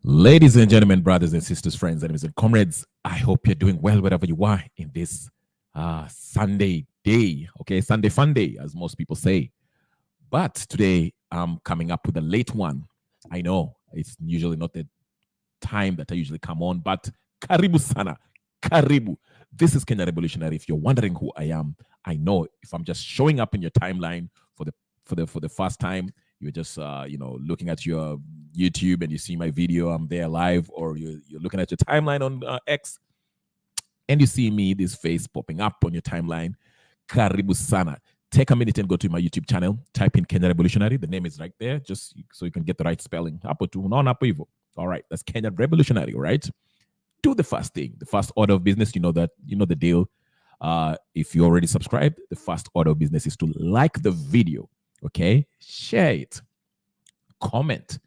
Ladies and gentlemen, brothers and sisters, friends, enemies and comrades, I hope you're doing well wherever you are in this Sunday day. Okay, Sunday fun day, as most people say. But today I'm coming up with a late one. I know it's usually not the time that I usually come on, but karibu sana, karibu. This is Kenya Revolutionary. If you're wondering who I am, I know if I'm just showing up in your timeline for the first time, you're just looking at your YouTube and you see my video, I'm there live, or you're looking at your timeline on X and you see me, this face popping up on your timeline. Karibu sana. Take a minute and go to my YouTube channel. Type in Kenya Revolutionary. The name is right there, just so you can get the right spelling. Hapo tu, non hapo hivyo. All right, that's Kenya Revolutionary, all right? Do the first thing, the first order of business. You know the deal. If you already subscribed, the first order of business is to like the video, okay? Share it, comment,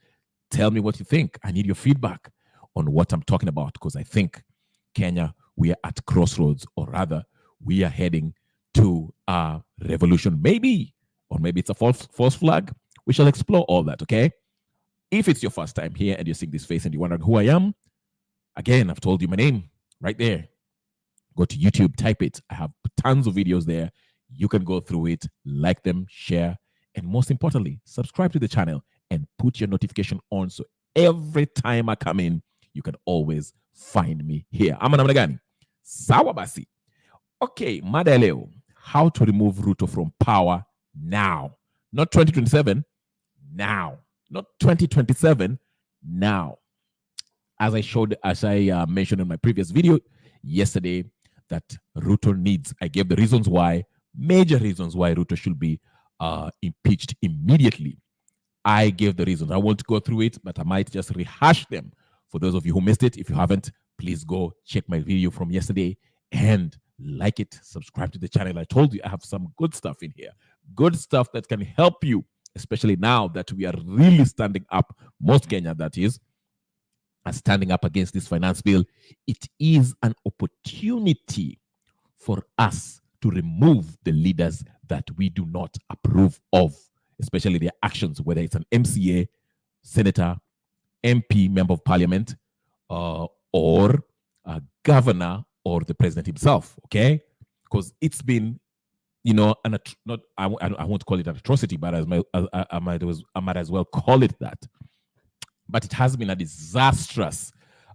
tell me what you think. I need your feedback on what I'm talking about, because I think Kenya, we are at crossroads, or rather, we are heading to a revolution, maybe, or maybe it's a false flag. We shall explore all that, okay? If it's your first time here and you're seeing this face and you're wondering who I am, again, I've told you my name right there. Go to YouTube, type it. I have tons of videos there. You can go through it, like them, share, and most importantly, subscribe to the channel and put your notification on, so every time I come in, you can always find me here. Ama namna gani? Sawa basi. Okay, mada ya leo, how to remove Ruto from power now. Not 2027, now. Not 2027, now. As I mentioned in my previous video yesterday, that Ruto needs, I gave the reasons why, major reasons why Ruto should be impeached immediately. I gave the reasons. I won't go through it, but I might just rehash them for those of you who missed it. If you haven't, please go check my video from yesterday and like it, subscribe to the channel. I told you I have some good stuff in here, good stuff that can help you, especially now that we are really standing up, most Kenya that is, are standing up against this finance bill. It is an opportunity for us to remove the leaders that we do not approve of, especially their actions, whether it's an MCA, senator, MP, member of parliament, or a governor, or the president himself, okay? Because it's been, I won't call it an atrocity, but I might as well call it that. But it has been a disastrous,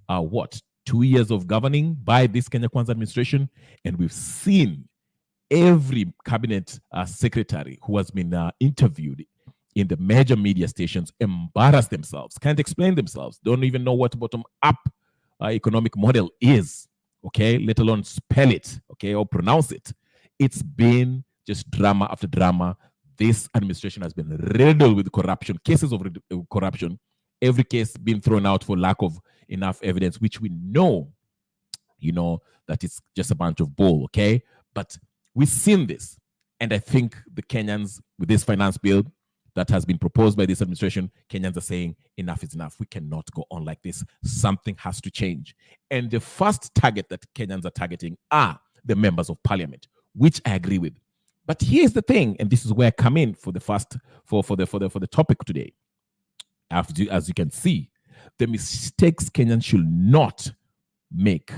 2 years of governing by this Kenya Kwanza administration, and we've seen every cabinet secretary who has been interviewed in the major media stations embarrass themselves, can't explain themselves, don't even know what bottom-up economic model is, okay, let alone spell it, okay, or pronounce it. It's been just drama after drama. This administration has been riddled with corruption, cases of corruption, every case being thrown out for lack of enough evidence, which we know, that it's just a bunch of bull, okay? But we've seen this, and I think the Kenyans, with this finance bill that has been proposed by this administration, Kenyans are saying enough is enough. We cannot go on like this. Something has to change. And the first target that Kenyans are targeting are the members of parliament, which I agree with. But here's the thing, and this is where I come in for the topic today. As you can see, the mistakes Kenyans should not make.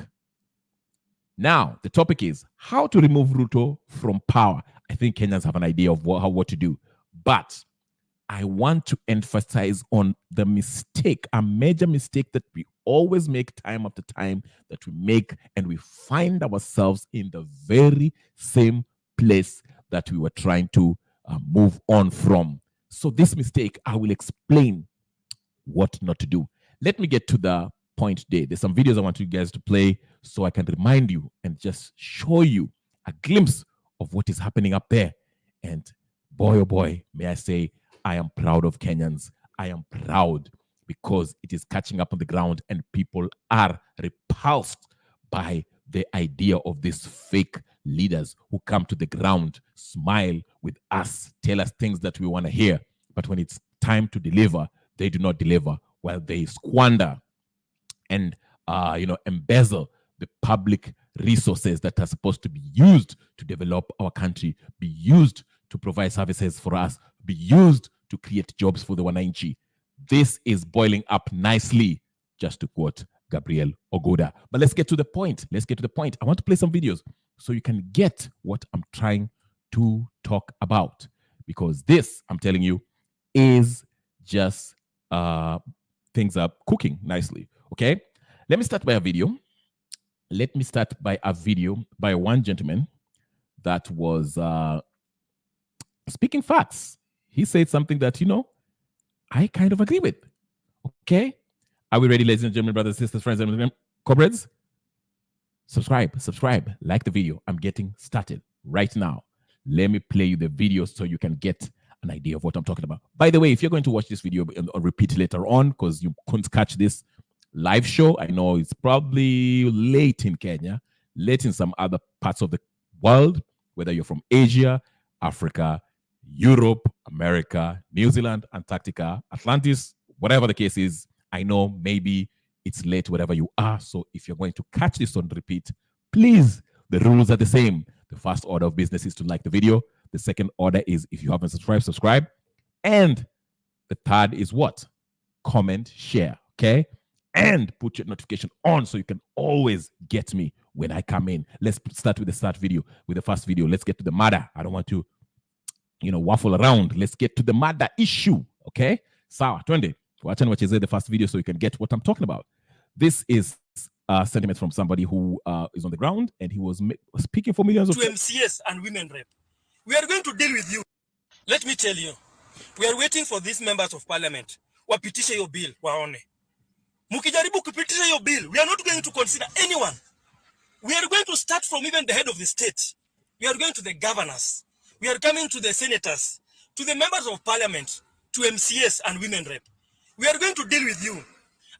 Now, the topic is how to remove Ruto from power. I think Kenyans have an idea of what to do. But I want to emphasize on the mistake, a major mistake that we always make time after time, that we make, and we find ourselves in the very same place that we were trying to move on from. So this mistake, I will explain what not to do. Let me get to the point today. There's some videos I want you guys to play so I can remind you and just show you a glimpse of what is happening up there. And boy, oh boy, may I say, I am proud of Kenyans. I am proud because it is catching up on the ground and people are repulsed by the idea of these fake leaders who come to the ground, smile with us, tell us things that we want to hear. But when it's time to deliver, they do not deliver, while they squander and embezzle the public resources that are supposed to be used to develop our country, be used to provide services for us, be used to create jobs for the wananchi. This is boiling up nicely just to quote Gabriel Ogoda. But let's get to the point. Let's get to the point. I want to play some videos so you can get what I'm trying to talk about. Because this, I'm telling you, is just things are cooking nicely. Okay? Let me start by a video. Let me start by a video by one gentleman that was speaking facts. He said something that, I kind of agree with. Okay? Are we ready, ladies and gentlemen, brothers, sisters, friends, and comrades? Subscribe, like the video. I'm getting started right now. Let me play you the video so you can get an idea of what I'm talking about. By the way, if you're going to watch this video or repeat later on because you couldn't catch this live show, I know it's probably late in Kenya, late in some other parts of the world, whether you're from Asia, Africa, Europe, America, New Zealand, Antarctica, Atlantis, whatever the case is. I know maybe it's late wherever you are. So if you're going to catch this on repeat, please, the rules are the same. The first order of business is to like the video. The second order is, if you haven't subscribe. And the third is what? Comment, share, okay? And put your notification on so you can always get me when I come in. Let's start with the first video. Let's get to the matter. I don't want to, waffle around. Let's get to the matter issue, okay? Sawa, twende. Watching what you say the first video so you can get what I'm talking about. This is a sentiment from somebody who is on the ground, and he was speaking for millions of to MCS and women rep. We are going to deal with you. Let me tell you, we are waiting for these members of parliament. Wapitishe your bill, waone. Mukijaribu kupitisha your bill, we are not going to consider anyone. We are going to start from even the head of the state. We are going to the governors. We are coming to the senators, to the members of parliament, to MCS and women rep. We are going to deal with you.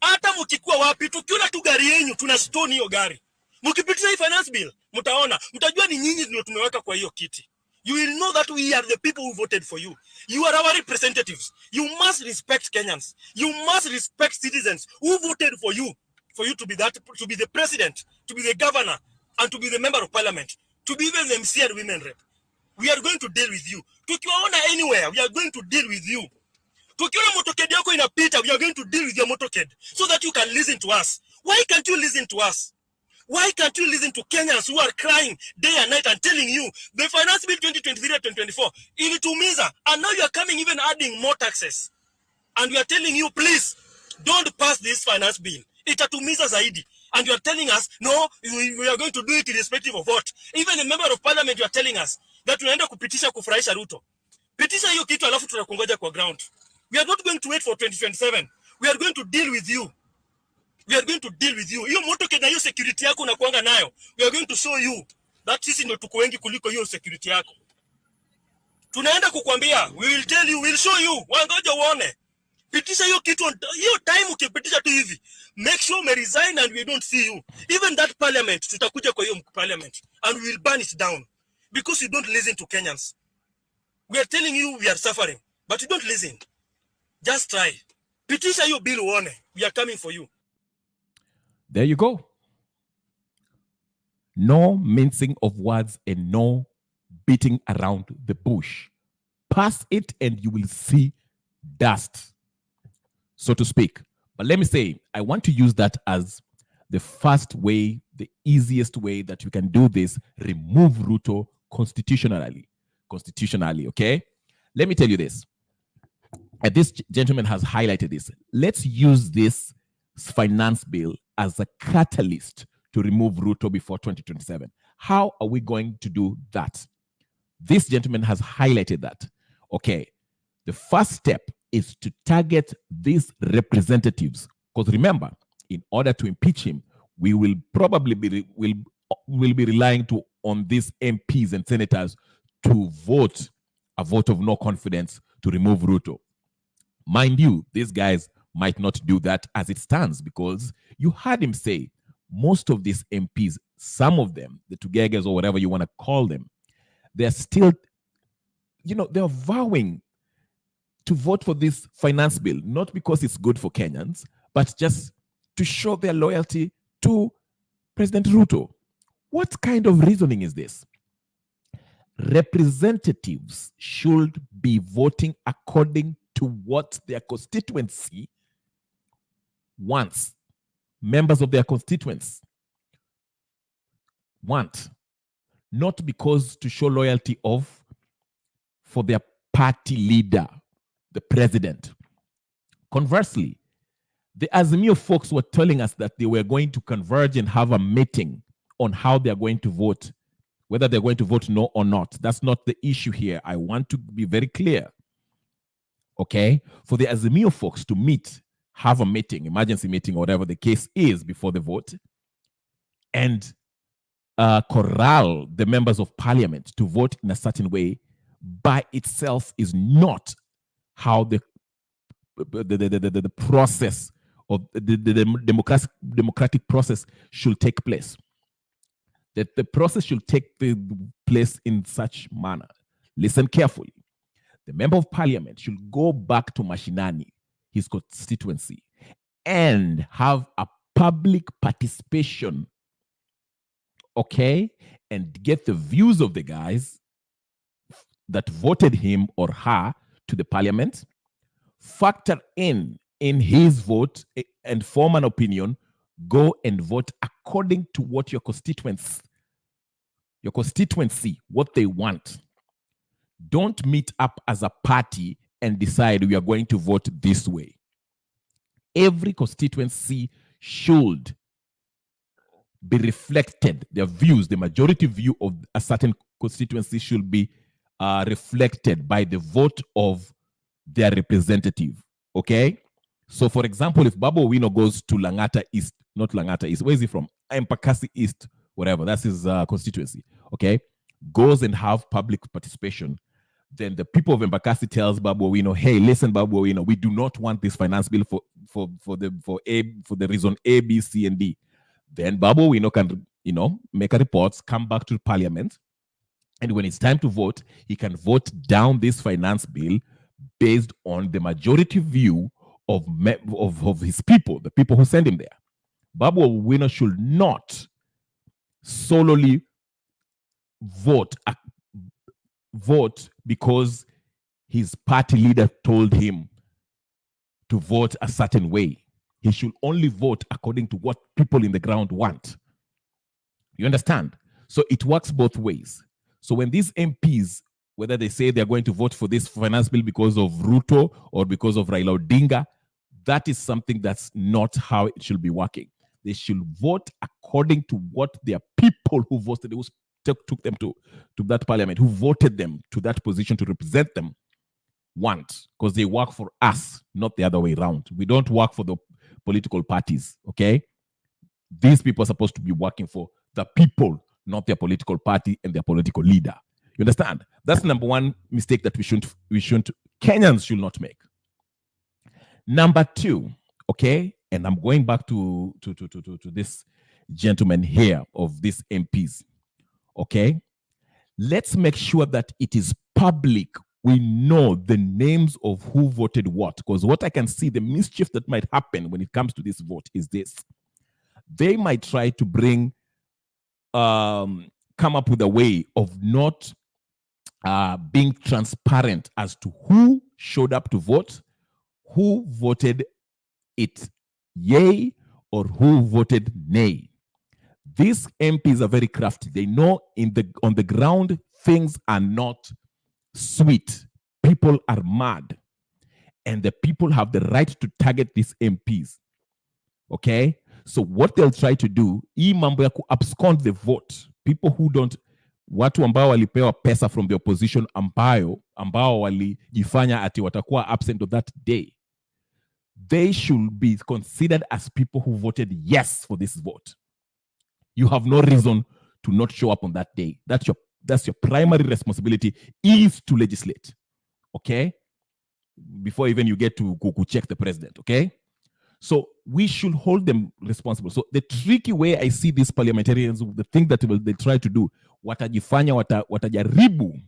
Hata mukikuwa wapi, tukiona tu gari yenyu, tuna stone hiyo gari. Mukipitisha hii finance bill, mutaona, mtajua ni nyinyi ndio tumeweka kwa hiyo kiti. You will know that we are the people who voted for you. You are our representatives. You must respect Kenyans. You must respect citizens who voted for you to be the president, to be the governor, and to be the member of parliament, to be even the MC and women rep. We are going to deal with you. Tukiwaona anywhere, we are going to deal with you. Tukiona motorcade yako inapita, we are going to deal with your motorcade so that you can listen to us. Why can't you listen to us? Why can't you listen to Kenyans who are crying day and night and telling you the finance bill 2023-2024 ilitumiza, and now you are coming even adding more taxes, and we are telling you, please don't pass this finance bill, itatumiza zaidi, and you are telling us no, we are going to do it irrespective of what. Even the member of parliament, you are telling us that tunaenda kupitisha kufurahisha Ruto. Pitisha hiyo kitu alafu tunakungoja kwa ground. We are not going to wait for 2027. We are going to deal with you. We are going to deal with you. Hiyo motoke na hiyo security yako unakuanga nayo. We are going to show you that sisi ndio tuko wengi kuliko hiyo security yako. Tunaenda kukwambia, we will tell you, we will show you. Wangoja uone. Pitisha hiyo kitu, hiyo time ukipitisha tu hivi. Make sure me resign and we don't see you. Even that parliament, tutakuja kwa hiyo parliament and we will burn it down because you don't listen to Kenyans. We are telling you we are suffering, but you don't listen. Just try. Pitisha hiyo bill uone. We are coming for you. There you go. No mincing of words and no beating around the bush. Pass it and you will see dust, so to speak. But let me say, I want to use that as the first way, the easiest way that you can do this. Remove Ruto constitutionally, okay? Let me tell you this. And this gentleman has highlighted this. Let's use this finance bill as a catalyst to remove Ruto before 2027. How are we going to do that? This gentleman has highlighted that. Okay, the first step is to target these representatives. Because remember, in order to impeach him, we will probably be relying on these MPs and senators to vote a vote of no confidence to remove Ruto. Mind you, these guys might not do that as it stands, because you heard him say most of these MPs, some of them, the Tugegas or whatever you want to call them, they're still, they're vowing to vote for this finance bill, not because it's good for Kenyans, but just to show their loyalty to President Ruto. What kind of reasoning is this? Representatives should be voting according to what their constituency wants. members of their constituents want, not because to show loyalty for their party leader, the president. Conversely, the Azimio folks were telling us that they were going to converge and have a meeting on how they're going to vote, whether they're going to vote no or not. That's not the issue here. I want to be very clear. Okay? For the Azimio folks to meet, have a meeting, emergency meeting, or whatever the case is before the vote, and corral the members of parliament to vote in a certain way by itself is not how the process of the democratic process should take place. That the process should take place in such manner. Listen carefully. The member of parliament should go back to Mashinani, his constituency, and have a public participation, okay, and get the views of the guys that voted him or her to the parliament, factor in his vote and form an opinion, go and vote according to what your constituency, what they want. Don't meet up as a party and decide we are going to vote this way. Every constituency should be reflected. Their views, the majority view of a certain constituency should be reflected by the vote of their representative. Okay? So, for example, if Babu Owino goes to Langata East, not Langata East, where is he from? Embakasi East, whatever, that's his constituency. Okay? Goes and have public participation. Then the people of Embakasi tells Babu Owino, hey, listen, Babu Owino, we do not want this finance bill for the reason A, B, C, and D. Then Babu Owino can, make a report, come back to Parliament, and when it's time to vote, he can vote down this finance bill based on the majority view of his people, the people who send him there. Babu Owino should not solely vote because his party leader told him to vote a certain way. He should only vote according to what people in the ground want. You understand? So it works both ways. So when these MPs, whether they say they're going to vote for this finance bill because of Ruto or because of Raila Odinga, that is something that's not how it should be working. They should vote according to what their people who voted, who took them to that parliament, who voted them to that position to represent them, want, because they work for us, not the other way around. We don't work for the political parties, okay? These people are supposed to be working for the people, not their political party and their political leader. You understand? That's number one mistake that Kenyans should not make. Number two, okay, and I'm going back to this gentleman here of these MPs, okay? Let's make sure that it is public. We know the names of who voted what, because what I can see, the mischief that might happen when it comes to this vote is this. They might try to come up with a way of not being transparent as to who showed up to vote, who voted it yay, or who voted nay. These MPs are very crafty. They know on the ground, things are not sweet. People are mad. And the people have the right to target these MPs. Okay? So what they'll try to do, hii mambo ya abscond the vote, people who don't, watu ambao walipewa pesa from the opposition ambao walijifanya ati watakuwa absent of that day, they should be considered as people who voted yes for this vote. You have no reason to not show up on that day. That's your primary responsibility, is to legislate. Okay? Before even you get to check the president. Okay? So we should hold them responsible. So the tricky way I see these parliamentarians, the thing that they try to do, watajaribu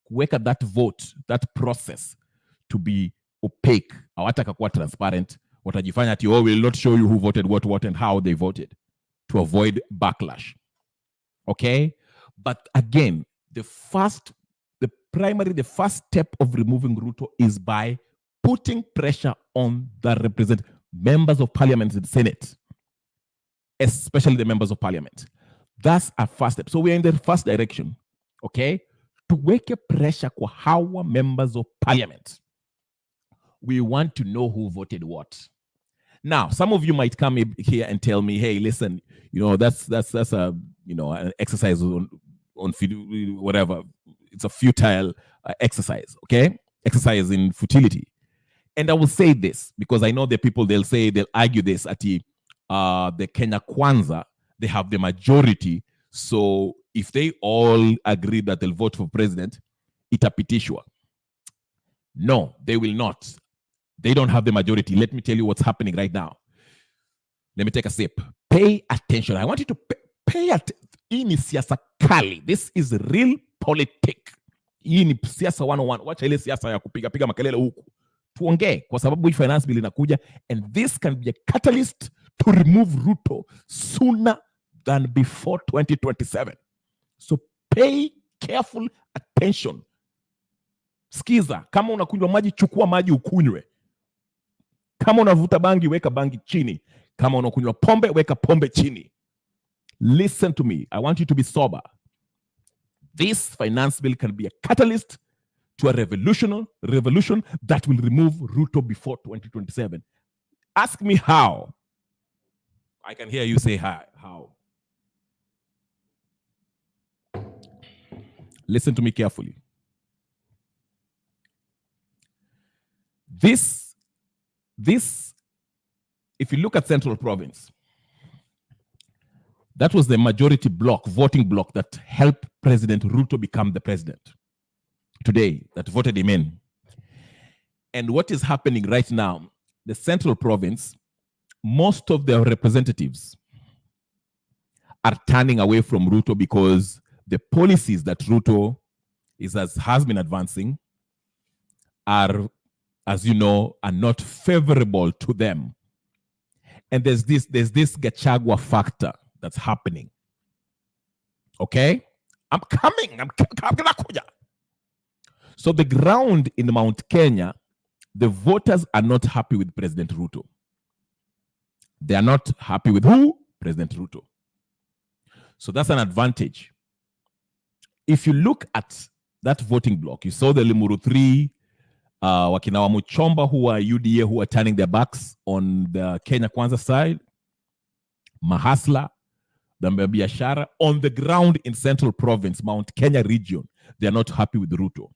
kuweka that vote, that process to be opaque. Hawataka kuwa transparent. Watajifanya ati, we will not show you who voted what and how they voted, to avoid backlash. Okay? But again, the first step of removing Ruto is by putting pressure on the members of parliament in the Senate, especially the members of parliament. That's our first step. So we're in the first direction, okay? Tuweke pressure kwa hawa members of parliament. We want to know who voted what. Now, some of you might come here and tell me, hey, listen, that's a, an exercise on whatever. It's a futile exercise, okay? Exercise in futility. And I will say this, because I know the people, they'll argue this at the Kenya Kwanza, they have the majority. So if they all agree that they'll vote for president, itapitishwa. No, they will not. They don't have the majority. Let me tell you what's happening right now. Let me take a sip. Pay attention. I want you to pay attention. Hii ni siasa kali. This is real politics. Hii ni siasa 101. Wacha ile siasa ya kupiga makelele huku. Tuongee kwa sababu hii finance bill inakuja, and this can be a catalyst to remove Ruto sooner than before 2027. So pay careful attention. Skiza, kama unakunywa maji, chukua maji ukunywe. Kama unavuta bangi, weka bangi chini. Kama unakunywa pombe, weka pombe chini. Listen to me. I want you to be sober. This finance bill can be a catalyst to a revolution that will remove Ruto before 2027. Ask me how. I can hear you say how. Listen to me carefully. This, if you look at Central Province, that was the majority voting bloc that helped President Ruto become the president today, that voted him in. And what is happening right now, the Central Province, most of their representatives are turning away from Ruto because the policies that Ruto has been advancing are, as you know, are not favorable to them. And there's this Gachagua factor that's happening. Okay? I'm coming. So the ground in Mount Kenya, the voters are not happy with President Ruto. They are not happy with who? President Ruto. So that's an advantage. If you look at that voting bloc, you saw the Limuru 3, Wakinawa Muchomba, who are UDA, who are turning their backs on the Kenya Kwanza side, Mahasla, the Biashara, on the ground in Central Province, Mount Kenya region, they are not happy with Ruto.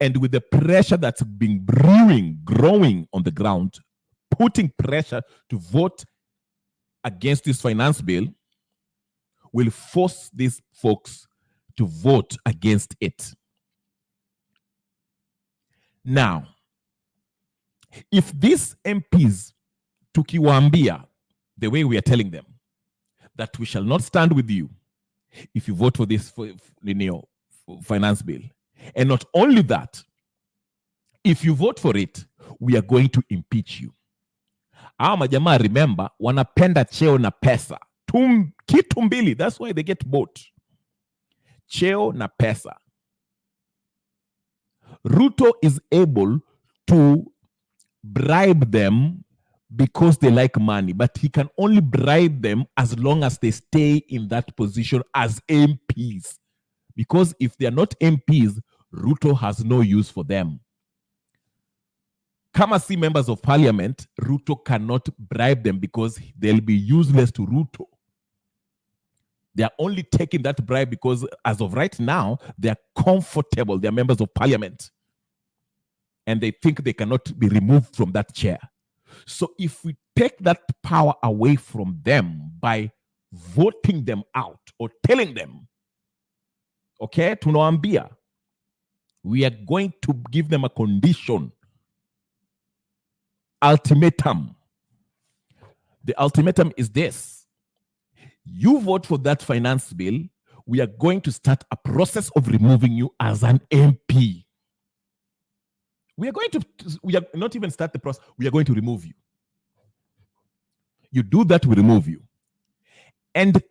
And with the pressure that's been growing on the ground, putting pressure to vote against this finance bill will force these folks to vote against it. Now, if these MPs tukiwaambia, the way we are telling them, that we shall not stand with you if you vote for this finance bill, and not only that, if you vote for it, we are going to impeach you. Hawa majamaa, remember, wanapenda cheo na pesa. Kitu mbili, that's why they get bought. Cheo na pesa. Ruto is able to bribe them because they like money, but he can only bribe them as long as they stay in that position as MPs. Because if they are not MPs, Ruto has no use for them. Kama si members of parliament, Ruto cannot bribe them because they'll be useless to Ruto. They are only taking that bribe because as of right now, they are comfortable. They are members of parliament. And they think they cannot be removed from that chair. So if we take that power away from them by voting them out or telling them, okay, tunawaambia, we are going to give them a condition, ultimatum. The ultimatum is this: you vote for that finance bill, we are going to start a process of removing you as an MP. We are not even start the process, we are going to remove you. You do that, we remove you. And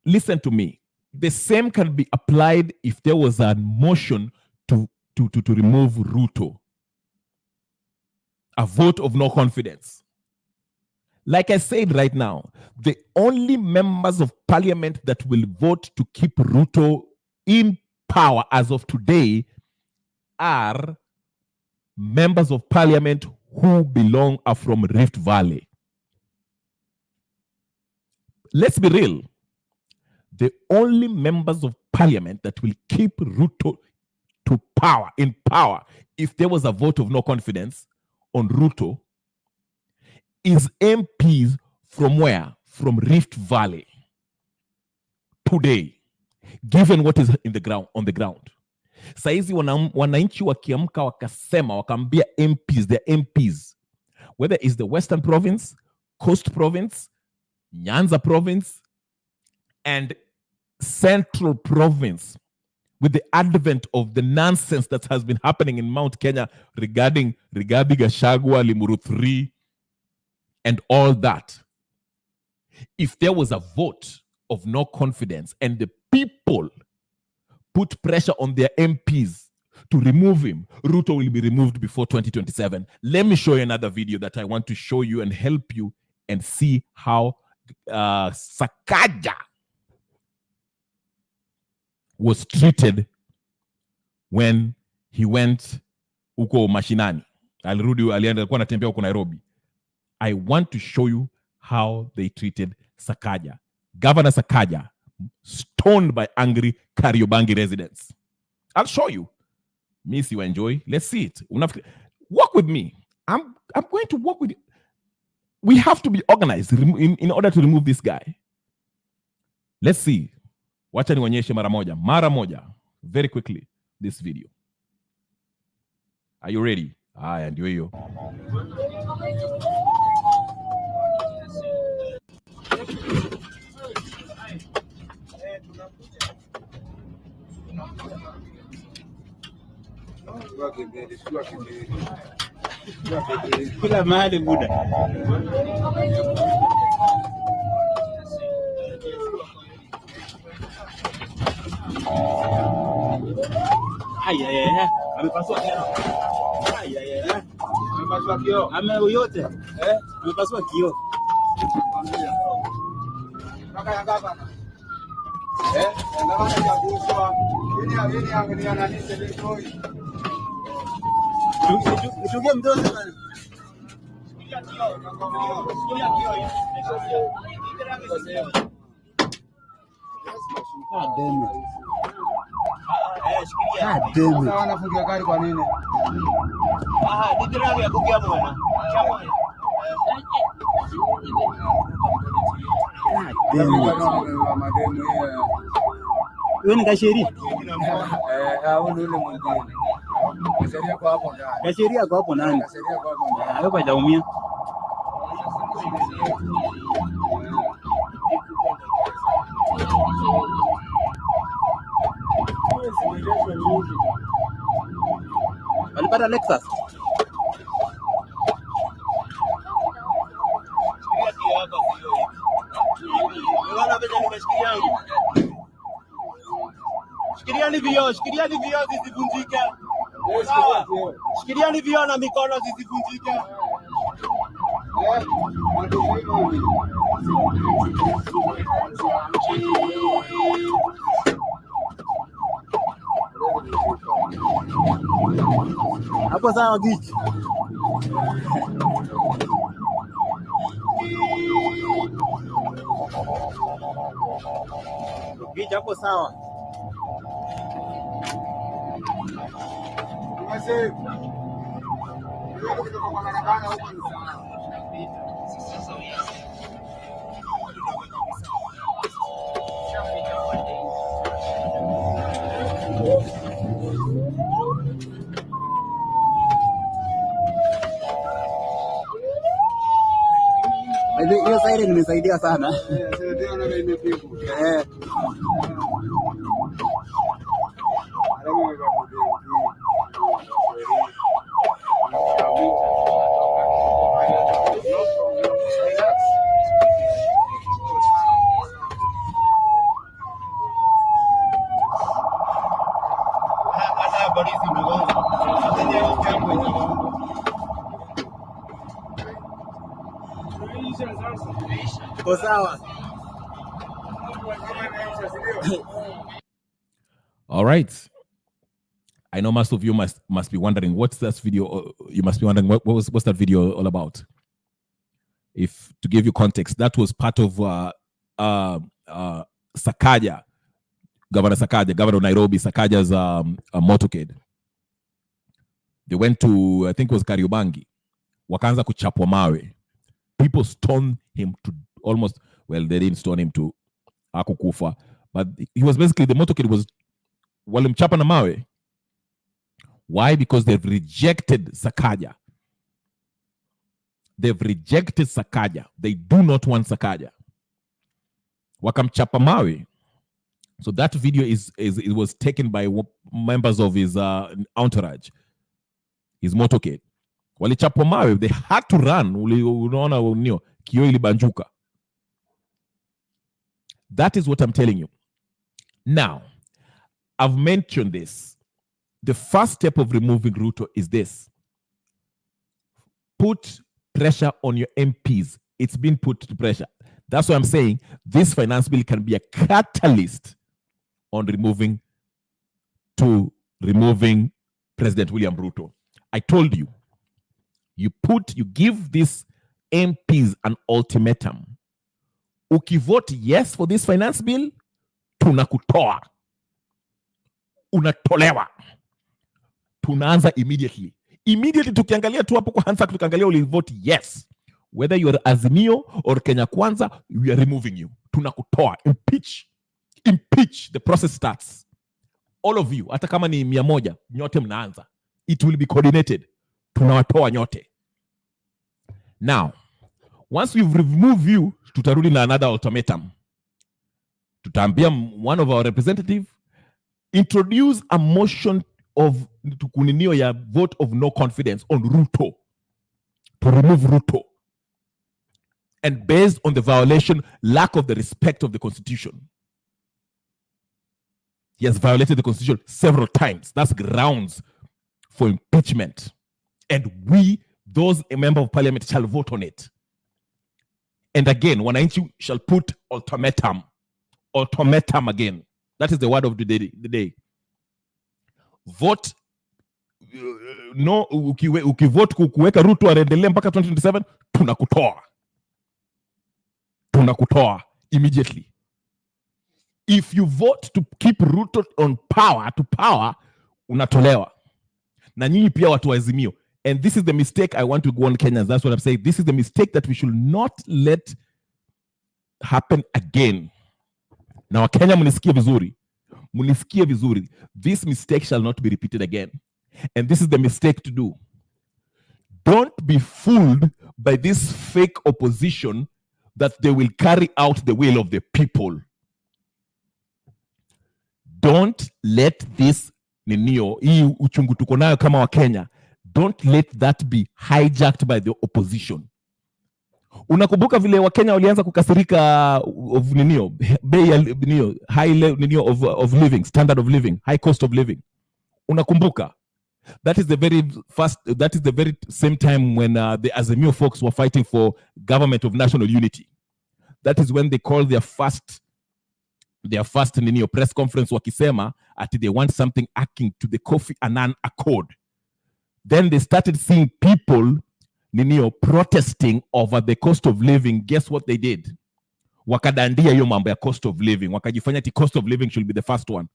listen to me, the same can be applied if there was a motion to remove Ruto. A vote of no confidence. Like I said right now, the only members of parliament that will vote to keep Ruto in power as of today are members of parliament who are from Rift Valley. Let's be real. The only members of parliament that will keep Ruto in power, if there was a vote of no confidence on Ruto, is MPs from where? From Rift Valley. Today, given what is on the ground. Saizi wananchi wakiamka wakasema, wakaambia MPs, the MPs, whether it's the Western Province, Coast Province, Nyanza Province, and Central Province, with the advent of the nonsense that has been happening in Mount Kenya regarding Rigathi Gachagua, Limuru 3, and all that. If there was a vote of no confidence and the people put pressure on their MPs to remove him, Ruto will be removed before 2027. Let me show you another video that I want to show you and help you and see how Sakaja was treated when he went uko mashinani. Alikuwa anatembea huko Nairobi. I want to show you how they treated Sakaja. Governor Sakaja, stoned by angry Kariobangi residents. I'll show you. Miss, you enjoy. Let's see it. Walk with me. I'm going to walk with you. We have to be organized in order to remove this guy. Let's see. Wacha nionyeshe mara moja. Very quickly, this video. Are you ready? And you. Kila mahali muda. Amepasua kioo. Amepasua kioo. Yote. Amepasua kioo. Kaka yangaba. Ngaba ya kushwa. Yini angalia nani sebetoi. Tuge mdomo bana. Sikia kioo. God damn it. Sasa wanafungia gari kwa nini? Ni driver ya kugia mwana. Wewe ni kasheria? Hao ndio mwingine. Kasheria kwa hapo ndani. Kasheria kwa hapo ndani. Kasheria kwa hapo ndani. Hapo hajaumia. Alipata Lexus. Shikilia ni vioo zisivunjike. Shikilia ni vioo na mikono zisivunjike. Hapo sawa gichi. Gichi hapo sawa. Tumesave. Ndio kutoka kwa barabara huko ni sawa. Hiyo side nimesaidia sana. Saidia na imepigwa. All right. I know most of you must be wondering what's that video. You must be wondering what's that video all about. If to give you context, that was part of Sakaja, Governor Sakaja, Governor of Nairobi, Sakaja's motorcade. They went to, I think it was Kariobangi, wakaanza kuchapwa mawe. People stoned him to almost, well, they didn't stone him to akukufa, but he was basically, the motorcade was walimchapa na mawe. Why? Because they've rejected Sakaja. They've rejected Sakaja. They do not want Sakaja. Wakamchapa mawe. So that video it was taken by members of his entourage, his motorcade. Walichapa mawe. They had to run. Unaona kio ilibanjuka. That is what I'm telling you. Now, I've mentioned this. The first step of removing Ruto is this. Put pressure on your MPs. It's been put to pressure. That's why I'm saying this finance bill can be a catalyst on removing President William Ruto. I told you, you give these MPs an ultimatum. Ukivote yes for this finance bill, tunakutoa. Unatolewa. Tunaanza immediately. Immediately tukiangalia tu hapo kwa Hansak tukiangalia uli vote yes. Whether you are Azimio or Kenya Kwanza, we are removing you. Tunakutoa. Impeach. The process starts. All of you, hata kama ni 100, nyote mnaanza. It will be coordinated. Tunawatoa nyote. Now, once we've removed you, tutarudi na another ultimatum. Tutaambia one of our representatives introduce a motion of tukuninio ya vote of no confidence on Ruto, to remove Ruto, and based on the violation, lack of the respect of the Constitution. He has violated the Constitution several times. That's grounds for impeachment. And we, those members of parliament, shall vote on it. And again, wananchi shall put ultimatum again. That is the word of the day. Vote no, ukivote kuweka Ruto aendelee mpaka 2027, tunakutoa immediately. If you vote to keep Ruto on power, unatolewa. Na nyinyi pia watu wa Azimio. And this is the mistake I want to go on Kenyans. That's what I'm saying. This is the mistake that we should not let happen again. Now, Kenya munisikie vizuri. This mistake shall not be repeated again. And this is the mistake to do. Don't be fooled by this fake opposition that they will carry out the will of the people. Don't let this hii uchungu tuko nayo kama wa Kenya, don't let that be hijacked by the opposition. Unakumbuka vile wa Kenya walianza kukasirika of bei ya high of living, standard of living, high cost of living. Unakumbuka? That is the very same time when the Azimio folks were fighting for government of national unity. That is when they called their first press conference wakisema ati they want something akin to the Kofi Annan Accord. Then they started seeing people protesting over the cost of living. Guess what they did? Wakadandia hiyo mambo ya cost of living. Wakajifanya ati cost of living should be the first one.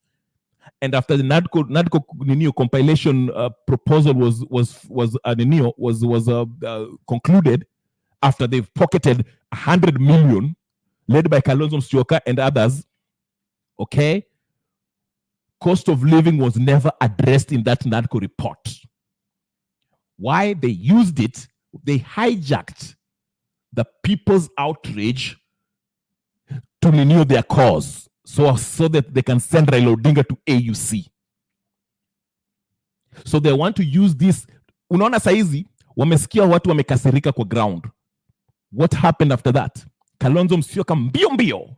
And after the NADCO compilation proposal was concluded, after they've pocketed 100 million, led by Kalonzo Musyoka and others, okay, cost of living was never addressed in that NADCO report. Why? They used it, they hijacked the people's outrage to renew their cause, so that they can send Raila Odinga to AUC. So they want to use this. Unaona saizi wamesikia watu wamekasirika kwa ground. What happened after that? Kalonzo Musyoka mbio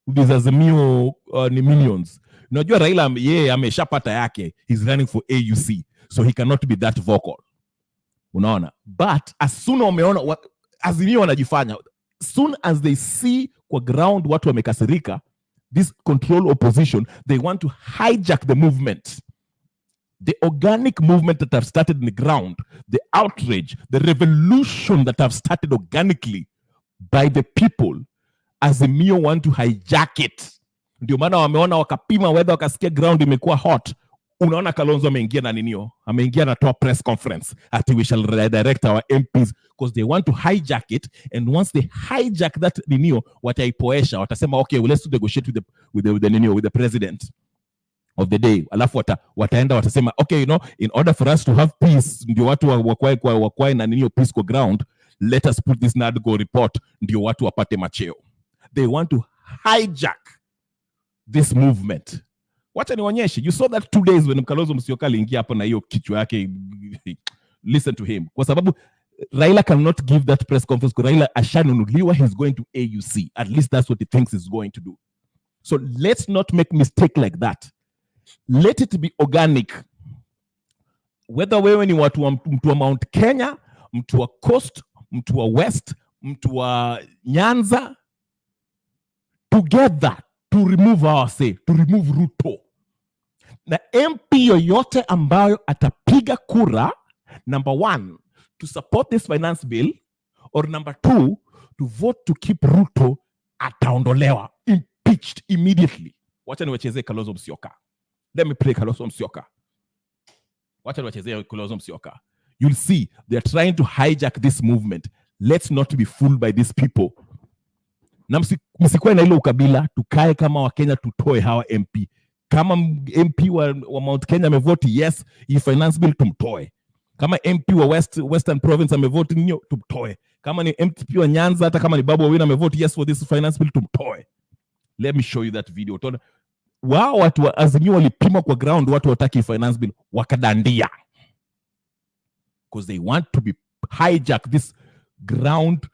with Azimio ni millions. Unajua Raila yeye ameshapata yake. He's running for AUC, so he cannot be that vocal. Unaona? But as soon wameona Azimio wanajifanya. Soon as they see kwa ground watu wamekasirika, this control opposition, they want to hijack the movement. The organic movement that have started in the ground, the outrage, the revolution that have started organically by the people, Azimio want to hijack it. Ndio maana wameona wakapima weather, wakasikia ground imekuwa hot. Unaona Kalonzo ameingia na ninio, ameingia na toa press conference ati we shall redirect our MPs because they want to hijack it, and once they hijack that ninio, wataipoesha, watasema okay, well, let's negotiate with the president of the day. Alafu wataenda watasema okay, in order for us to have peace, ndio watu wakwae na ninio peace kwa ground, let us put this NADGO report, ndio watu wapate macheo. They want to hijack this movement. Wacha nionyeshe. You saw that 2 days when Kalonzo Musyoka aliingia hapo na hiyo kichwa yake. Listen to him. Kwa sababu Raila cannot give that press conference kwa Raila ashanunuliwa, he's going to AUC. At least that's what he thinks he's going to do. So let's not make mistake like that. Let it be organic. Whether wewe ni mtu wa Mount Kenya, mtu wa Coast, mtu wa West, mtu wa Nyanza, together to remove to remove Ruto. Na MP yoyote ambayo atapiga kura, number 1, to support this finance bill, or number 2, to vote to keep Ruto, ataondolewa, impeached immediately. Wacha niwachezee Kalonzo Musyoka. Let me play Kalonzo Musyoka. Wacha niwachezee Kalonzo Musyoka. You'll see they're trying to hijack this movement. Let's not be fooled by these people. Na msikuwe na ile ukabila, tukae kama Wakenya, tutoe hawa MP. Kama MP wa Mount Kenya amevote yes, hii finance bill tumtoe. Kama MP wa Western Province amevote nyo, tumtoe. Kama ni MP wa Nyanza, hata kama ni Babu Owino amevote yes for this finance bill, tumtoe. Let me show you that video. Wao watu wa Azimio walipima kwa ground, watu wataki finance bill, wakadandia. Because they want to hijack this ground,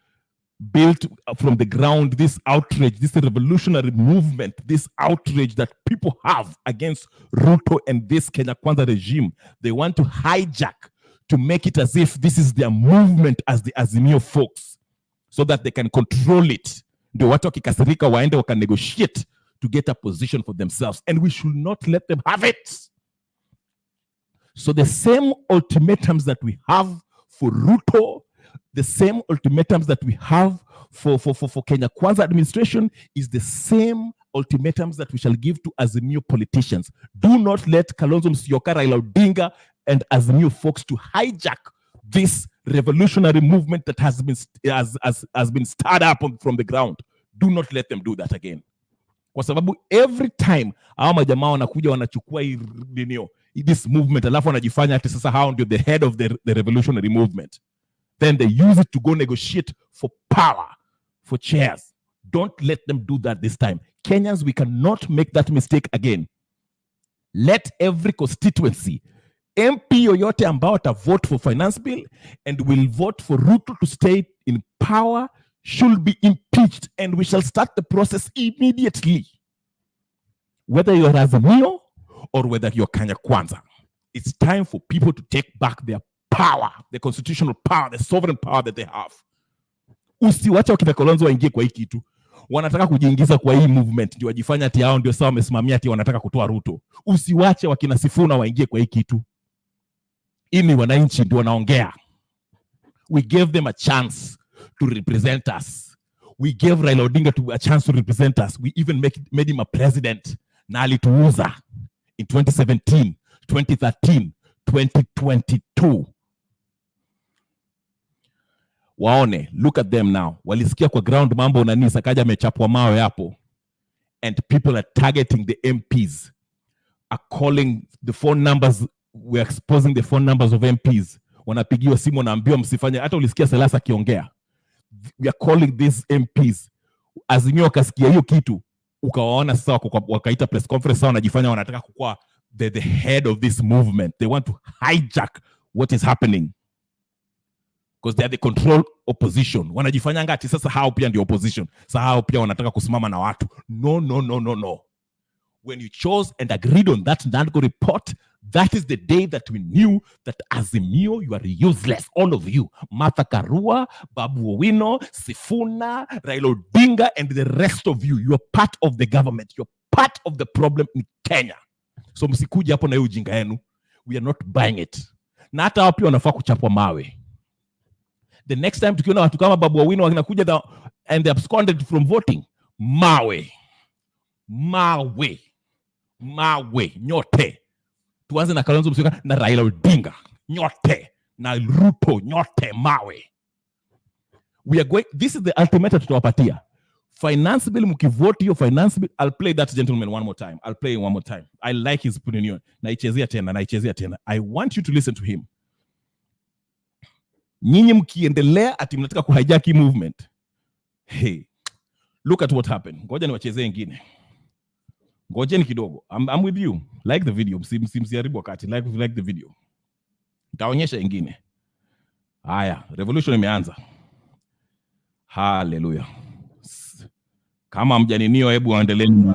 built from the ground, this outrage, this revolutionary movement, this outrage that people have against Ruto and this Kenya Kwanza regime. They want to hijack to make it as if this is their movement as the Azimio folks, so that they can control it. Ndio watu wakikasirika waende wakanegotiate to get a position for themselves, and we should not let them have it. So the same ultimatums that we have for Ruto, the same ultimatums that we have for Kenya Kwanza administration is the same ultimatums that we shall give to Azimio politicians. Do not let Kalonzo Musyoka, Raila Odinga, and Azimio folks to hijack this revolutionary movement that has been started up from the ground. Do not let them do that again. Kwa sababu every time hao majamaa wanakuja wanachukua this movement, alafu wanajifanya ati sasa hao ndio the head of the revolutionary movement. Then they use it to go negotiate for power, for chairs. Don't let them do that this time. Kenyans, we cannot make that mistake again. Let every constituency, MP yoyote ambao ata vote for finance bill and will vote for Ruto to stay in power should be impeached, and we shall start the process immediately. Whether you're Azimio or whether you're Kenya Kwanza, it's time for people to take back their power, the constitutional power, the sovereign power that they have. Usiwache wakina Kalonzo waingie kwa hii kitu. Wanataka kujiingiza kwa hii movement, ndio wajifanya ati hao ndio sawa wamesimamia ati wanataka kutoa Ruto. Usiwache wakina Sifuna waingie kwa hii kitu. Ini wananchi ndio wanaongea. We gave them a chance to represent us. We gave Raila Odinga a chance to represent us. We even made him a president. Na alituuza in 2017, 2013, 2022. Waone, look at them now. Walisikia kwa ground mambo nani Sakaja amechapwa mawe hapo. And people are targeting the MPs. Are calling the phone numbers, we're exposing the phone numbers of MPs. Wanapigiwa simu wanaambiwa msifanye, hata ulisikia Selasa akiongea. We are calling these MPs. Azimio wakasikia hiyo kitu, ukawaona sasa wakaita press conference sasa wanajifanya wanataka kukuwa the head of this movement. They want to hijack what is happening. Because they are the control opposition. Wanajifanya ngati sasa hao pia ndio opposition. Sasa hao pia wanataka kusimama na watu. No. when you chose and agreed on that NADCO report, that is the day that we knew that Azimio, you are useless, all of you. Martha Karua, Babu Owino, Sifuna, Raila Odinga, and the rest of you. You are part of the government. You're part of the problem in Kenya. So msikuja hapo na hiyo ujinga yenu. We are not buying it. Na hata wapi wanafaa kuchapwa mawe. The next time tukiona watu kama Babu Owino wanakuja and they absconded from voting, mawe. Mawe. Mawe. Nyote. Tuanze na Kalonzo Musyoka na Raila Odinga. Nyote. Na Ruto. Nyote. Mawe. We are going, this is the ultimatum tutawapatia. Finance bill, mkivote hiyo finance bill, I'll play that gentleman one more time. I'll play him one more time. I like his opinion. Naichezea tena. I want you to listen to him. Nyinyi mkiendelea ati mnataka kuhijack movement. Hey, look at what happened. Ngoja niwachezee ingine. Ngojeni kidogo. I'm with you. Like the video. Msiharibu wakati. Like the video. Nitaonyesha ingine. Haya, revolution imeanza. Hallelujah. Kama mjaninio, hebu waendelee.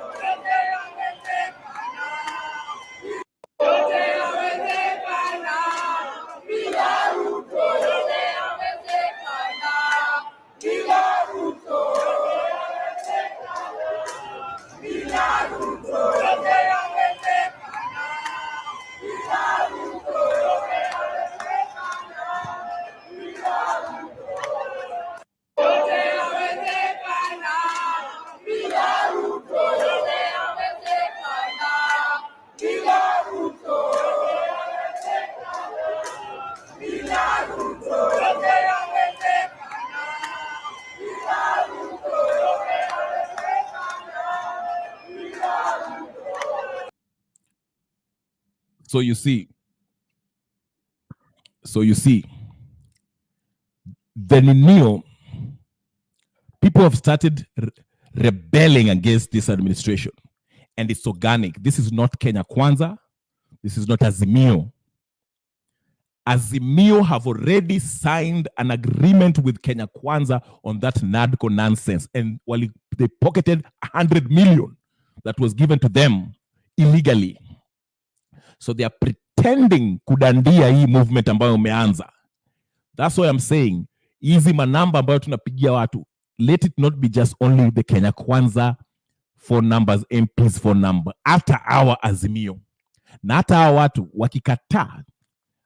So you see, the Nino, people have started rebelling against this administration, and it's organic. This is not Kenya Kwanza. This is not Azimio. Azimio have already signed an agreement with Kenya Kwanza on that NADCO nonsense, and while they pocketed 100 million that was given to them illegally. So they are pretending kudandia hii movement ambayo umeanza. That's why I'm saying, hizi manamba ambayo tunapigia watu, let it not be just only the Kenya Kwanza phone numbers, MP's phone number, after our Azimio. Na hata hawa watu wakikataa,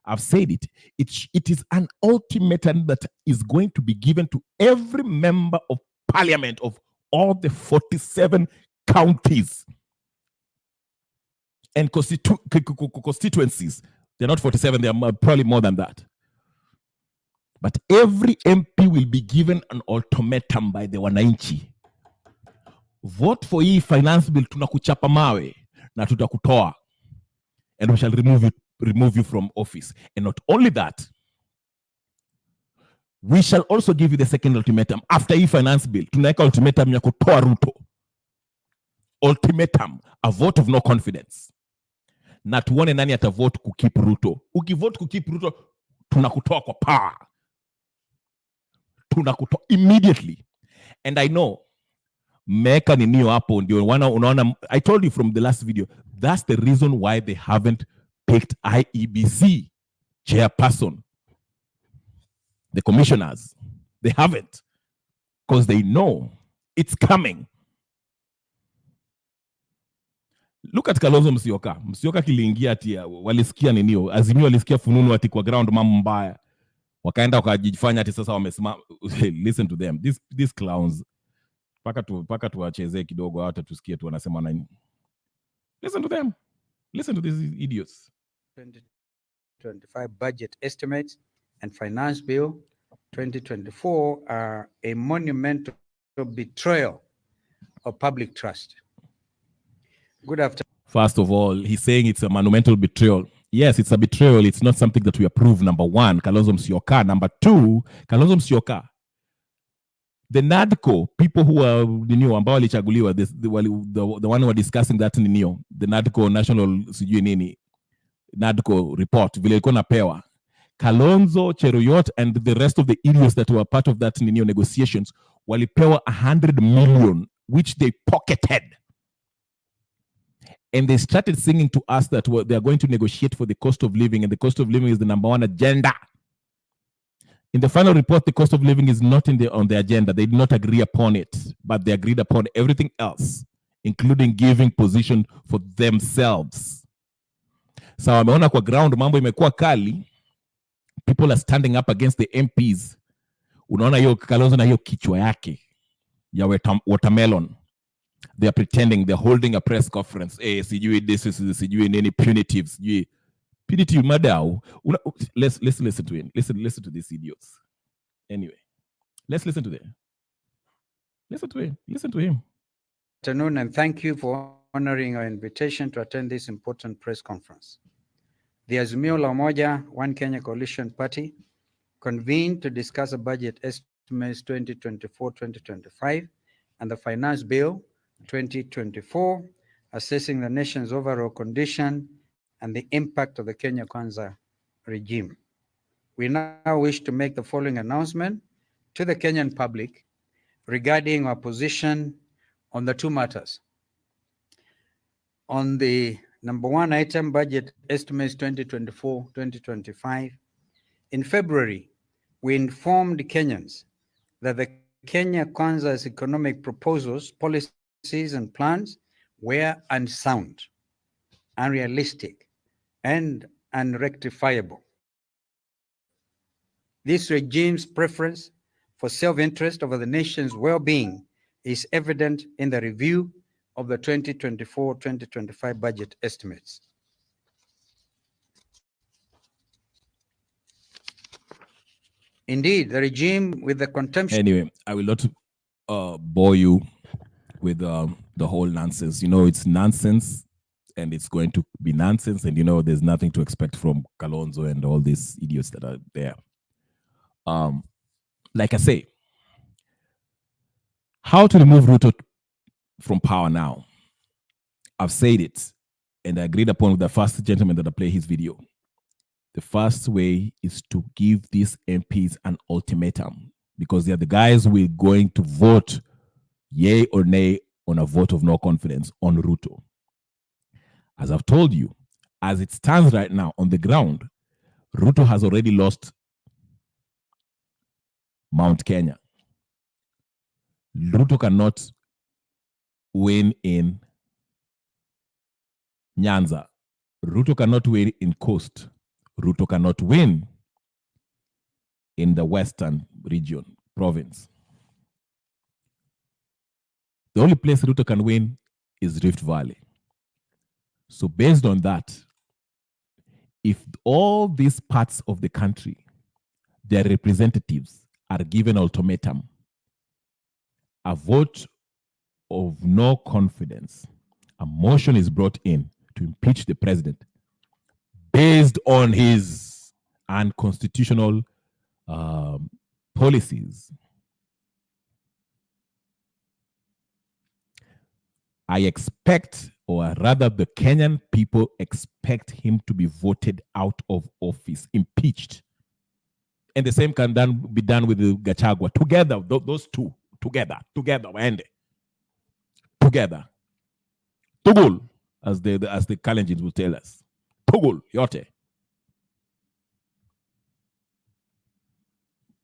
I've said it, it is an ultimatum that is going to be given to every member of parliament of all the 47 counties and constituencies. They're not 47, they are probably more than that. But every MP will be given an ultimatum by the wananchi. Vote for hii finance bill, tunakuchapa mawe na tutakutoa. And we shall remove you from office. And not only that, we shall also give you the second ultimatum. After hii finance bill, tunaweka ultimatum ya kutoa Ruto. Ultimatum, a vote of no confidence. Na tuone nani atavote kukeep Ruto. Ukivote kukeep Ruto, tunakutoa kwa power. Tunakutoa immediately. And I know, meka ni niyo hapo ndio unaona, I told you from the last video, that's the reason why they haven't picked IEBC chairperson. The commissioners, they haven't. Because they know it's coming. Look at Kalonzo Musyoka. Musyoka kiliingia ati walisikia ninio. Azimio walisikia fununu ati kwa ground mambo mbaya. Wakaenda wakajifanya ati sasa wamesimama. Listen to them. These clowns. Paka tuwachezee kidogo hata tusikie tu wanasema nini. Listen to them. Listen to these idiots. 2025 budget estimates and finance bill 2024 are a monumental betrayal of public trust. Good afternoon. First of all, he's saying it's a monumental betrayal. Yes, it's a betrayal. It's not something that we approve. Number one, Kalonzo Musyoka. Number two, Kalonzo Musyoka. The NADCO, people who are ambao walichaguliwa, the one who are discussing that ninio, the NADCO national sijui nini, NADCO report, vile ilikuwa napewa. Kalonzo, Cheruiyot, and the rest of the idiots that were part of that ninio negotiations, walipewa 100 million, which they pocketed. And they started singing to us that they are going to negotiate for the cost of living, and the cost of living is the number one agenda. In the final report, the cost of living is not on the agenda. They did not agree upon it, but they agreed upon everything else, including giving position for themselves. So wameona kwa ground mambo imekuwa kali. People are standing up against the MPs. Unaona hiyo Kalonzo na hiyo kichwa yake ya watermelon. They are pretending they're holding a press conference. Hey, sijui this is sijui nini punitive, sijui punitive madao. Let's listen to him. Listen to these idiots. Anyway, let's listen to them. Listen to him. Good afternoon, and thank you for honoring our invitation to attend this important press conference. The Azimio la Umoja One Kenya Coalition Party convened to discuss a budget estimates 2024-2025 and the Finance Bill 2024, assessing the nation's overall condition and the impact of the Kenya Kwanza regime. We now wish to make the following announcement to the Kenyan public regarding our position on the two matters. On the number one item, budget estimates 2024-2025, in February, we informed Kenyans that the Kenya Kwanza's economic proposals, policies, and plans were unsound, unrealistic, and unrectifiable. This regime's preference for self-interest over the nation's well-being is evident in the review of the 2024-2025 budget estimates. Indeed, the regime with the contemptuous... Anyway, I will not bore you with the whole nonsense. You know, it's nonsense, and it's going to be nonsense, and you know, there's nothing to expect from Kalonzo and all these idiots that are there. Like I say, how to remove Ruto from power now? I've said it, and I agreed upon with the first gentleman that I play his video. The first way is to give these MPs an ultimatum, because they are the guys who are going to vote yay or nay on a vote of no confidence on Ruto. As I've told you, as it stands right now on the ground, Ruto has already lost Mount Kenya. Ruto cannot win in Nyanza. Ruto cannot win in Coast. Ruto cannot win in the Western region, province. The only place Ruto can win is Rift Valley. So based on that, if all these parts of the country, their representatives are given ultimatum, a vote of no confidence, a motion is brought in to impeach the president based on his unconstitutional policies. I expect, or rather the Kenyan people expect him to be voted out of office, impeached. And the same can be done with the Gachagua. Together, those two, together, waende. Together. Tugul, as the Kalenjins will tell us. Tugul, yote.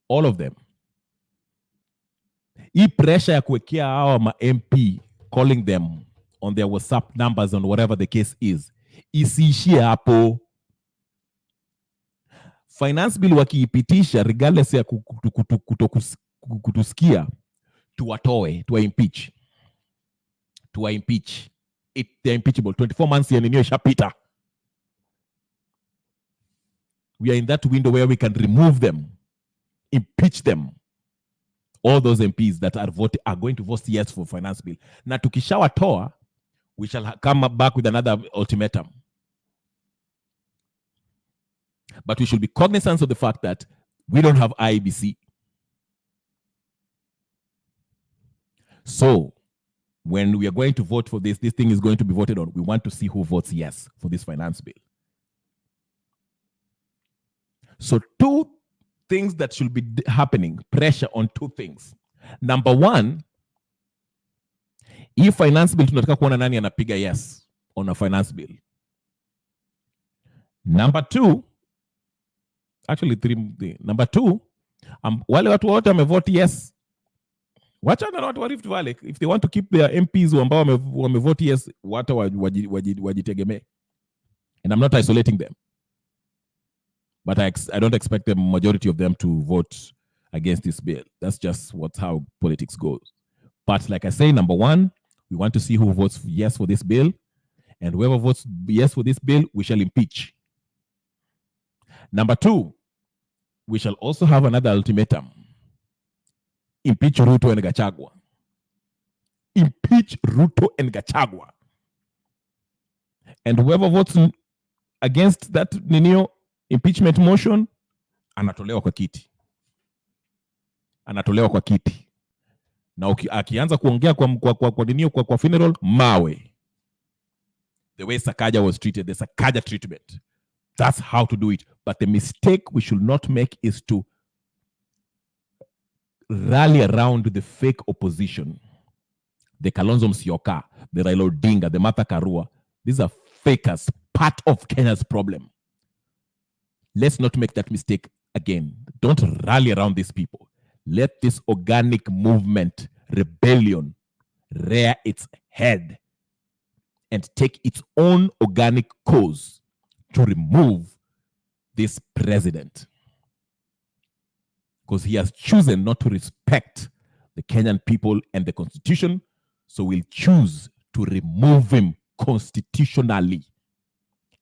All of them. Hii pressure ya kuwekea hawa ma MP, calling them on their WhatsApp numbers and whatever the case is, isiishie hapo. Finance bill wakiipitisha, regardless ya kutusikia, tuwatoe, tuwa-impeach. They're impeachable. 24 months ya ninyo ishapita. We are in that window where we can remove them, impeach them. All those MPs that are going to vote yes for finance bill. Na tukishawatoa, we shall come back with another ultimatum. But we should be cognizant of the fact that we don't have IEBC. So, when we are going to vote for this thing is going to be voted on. We want to see who votes yes for this finance bill. So, two things that should be happening, pressure on two things. Number one, if finance bill tunataka kuona nani anapiga yes on a finance bill. Number two, actually number two, wale watu wote wamevote yes. Wachana na watu wa Rift Valley. If they want to keep their MPs ambao wamevote yes, watu wajitegemee. And I'm not isolating them. But I don't expect the majority of them to vote against this bill. That's just how politics goes. But like I say, number one, we want to see who votes yes for this bill. And whoever votes yes for this bill, we shall impeach. Number two, we shall also have another ultimatum. Impeach Ruto and Gachagua. Impeach Ruto and Gachagua. And whoever votes against that impeachment motion, anatolewa kwa kiti. Anatolewa kwa kiti. Na akianza kuongea kwa funeral, mawe. The way Sakaja was treated, the Sakaja treatment. That's how to do it. But the mistake we should not make is to rally around the fake opposition. The Kalonzo Musyoka, the Raila Odinga, the Martha Karua. These are fakers, part of Kenya's problem. Let's not make that mistake again. Don't rally around these people. Let this organic movement, rebellion, rear its head and take its own organic course to remove this president. Because he has chosen not to respect the Kenyan people and the constitution, so we'll choose to remove him constitutionally.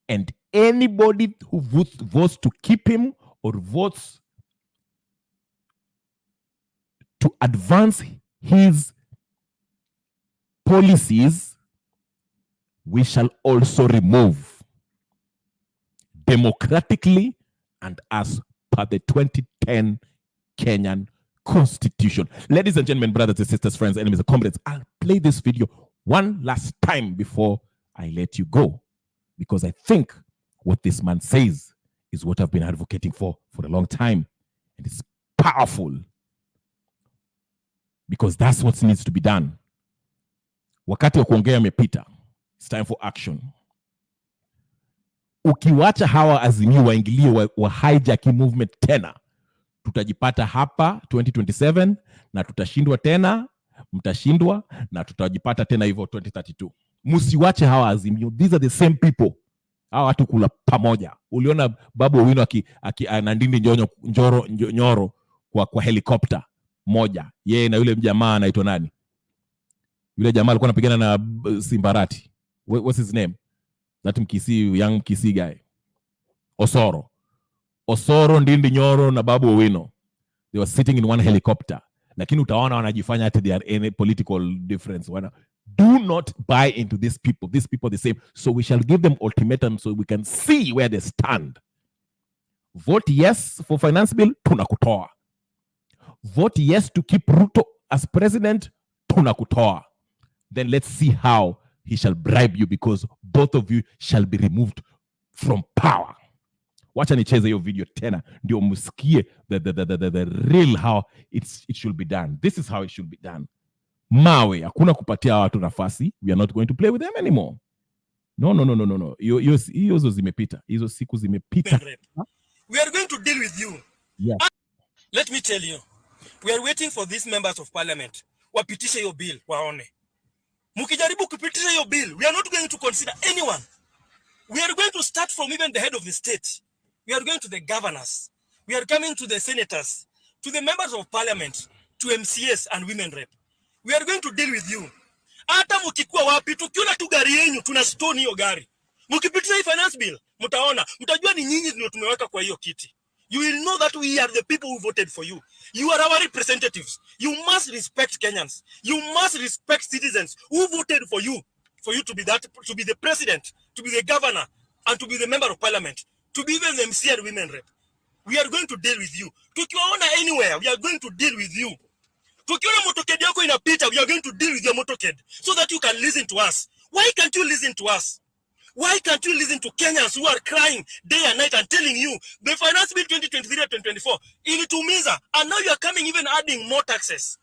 And anybody who votes to keep him or votes to advance his policies, we shall also remove democratically and as per the 2010 Kenyan Constitution. Ladies and gentlemen, brothers and sisters, friends, enemies and comrades, I'll play this video one last time before I let you go, because I think what this man says is what I've been advocating for a long time, and it's powerful, because that's what needs to be done. Wakati wa kuongea umepita. It's time for action. Ukiwacha hawa Azimio waingilie wa hijacking movement tena, tutajipata hapa 2027 na tutashindwa tena, mtashindwa na tutajipata tena hivyo 2032. Msiwache hawa Azimio. These are the same people. Hawa watu kula pamoja. Uliona Babu Owino anandindi Nyoro kwa helikopta moja. Yeye na yule jamaa anaitwa nani? Yule jamaa alikuwa anapigana na Simbarati. What's his name? That young Mkisi guy. Osoro, Ndindi Nyoro na Babu Owino. They were sitting in one helicopter. Lakini utaona wanajifanya ati they are any political difference. Do not buy into these people. These people are the same. So we shall give them ultimatum so we can see where they stand. Vote yes for finance bill, tunakutoa. Vote yes to keep Ruto as president, tunakutoa. Then let's see how he shall bribe you, because both of you shall be removed from power. Wacha nicheze hiyo video tena ndio msikie the real how it should be done. This is how it should be done. Mawe, hakuna kupatia watu nafasi. We are not going to play with them anymore. No. Hizo zimepita. Hizo siku zimepita. We are going to deal with you. Yeah. Let me tell you. We are waiting for these members of parliament. Wapitishe your bill, waone. Mukijaribu kupitisha your bill, we are not going to consider anyone. We are going to start from even the head of the state. We are going to the governors. We are coming to the senators, to the members of parliament, to MCS and women rep. We are going to deal with you. Hata mukikuwa wapi, tukiona tu gari yenyu, tuna stone hiyo gari. Mukipitisha hii finance bill, mtajua ni nyinyi ndio tumeweka kwa hiyo kiti. You will know that we are the people who voted for you. You are our representatives. You must respect Kenyans. You must respect citizens who voted for you to be the president, to be the governor, and to be the member of parliament, to be even the MC and women rep. We are going to deal with you. Tukiwaona anywhere, we are going to deal with you. Tukiona motoked yako inapita, we are going to deal with your motoked so that you can listen to us. Why can't you listen to us? Why can't you listen to Kenyans who are crying day and night and telling you the finance bill 2023-2024 ilitumiza, and now you are coming even adding more taxes,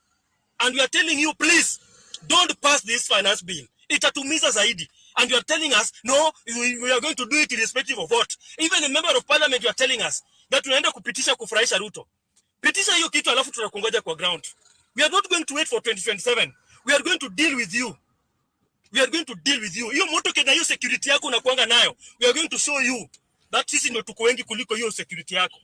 and we are telling you, please don't pass this finance bill, itatumiza zaidi. And you are telling us, no, we are going to do it irrespective of what. Even a member of parliament, you are telling us that tunaenda kupitisha kufurahisha Ruto. Pitisha hiyo kitu alafu tunakungoja kwa ground. We are not going to wait for 2027. We are going to deal with you. We are going to deal with you. Hiyo moto kena hiyo security yako unakuanga nayo. We are going to show you that sisi ndio tuko wengi kuliko hiyo security yako.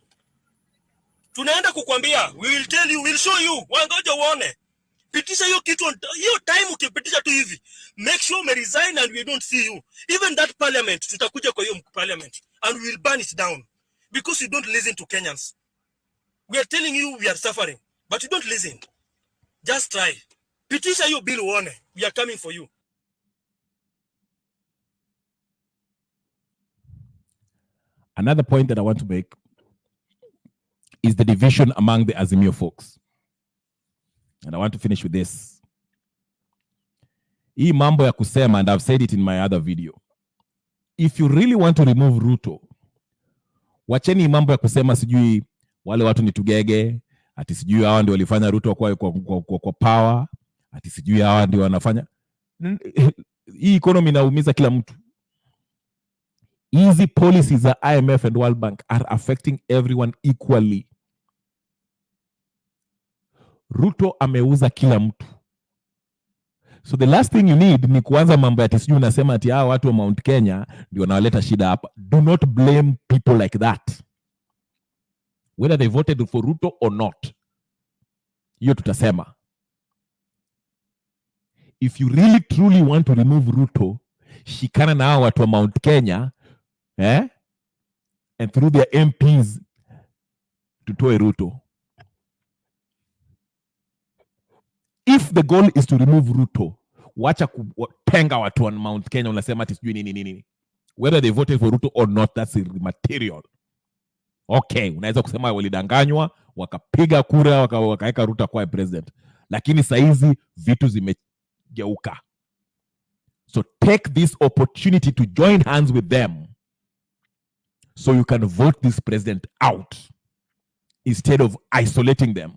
Tunaenda kukwambia, we will tell you, we will show you. Wangoja uone. Pitisha hiyo kitu, hiyo time ukipitisha tu hivi. Make sure ume resign and we don't see you. Even that parliament, tutakuja kwa hiyo parliament and we will burn it down. Because you don't listen to Kenyans. We are telling you we are suffering, but you don't listen. Just try. Pitisha hiyo bill uone. We are coming for you. Another point that I want to make is the division among the Azimio folks. And I want to finish with this. Hii mambo ya kusema, and I've said it in my other video. If you really want to remove Ruto, wacheni mambo ya kusema sijui wale watu ni tugege, ati sijui hawa ndio walifanya Ruto kwa power, ati sijui hawa ndio wanafanya. Hii economy inaumiza kila mtu. Easy policies za IMF and World Bank are affecting everyone equally. Ruto ameuza kila mtu. So the last thing you need ni kuanza mambo ati sijui unasema ati hawa watu wa Mount Kenya ndio wanaleta shida hapa. Do not blame people like that. Whether they voted for Ruto or not. Hiyo tutasema. If you really truly want to remove Ruto, shikana na hawa watu wa Mount Kenya, and through their MPs tutoe Ruto. If the goal is to remove Ruto, wacha kutenga watu wa Mount Kenya unasema ati sijui nini. Whether they voted for Ruto or not, that's immaterial. Okay, unaweza kusema walidanganywa, wakapiga kura, wakaeka Ruto kwa president. Lakini saizi vitu zimegeuka. So take this opportunity to join hands with them so you can vote this president out instead of isolating them.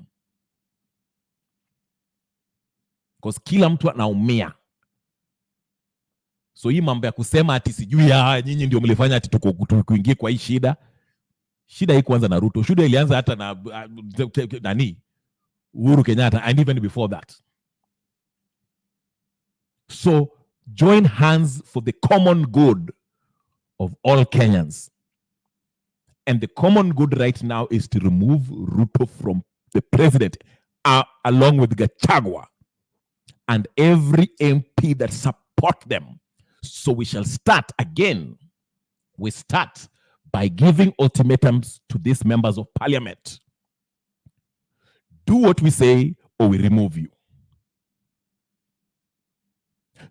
Because kila mtu anaumia. So hii mambo ya kusema ati sijui nyinyi ndio mlifanya ati tukuingie kwa hii shida. Shida hii kwanza na Ruto. Shida ilianza hata na nani? Uhuru Kenyatta, and even before that. So join hands for the common good of all Kenyans. And the common good right now is to remove Ruto from the president, along with Gachagua and every MP that support them. So we shall start again. We start by giving ultimatums to these members of parliament. Do what we say or we remove you.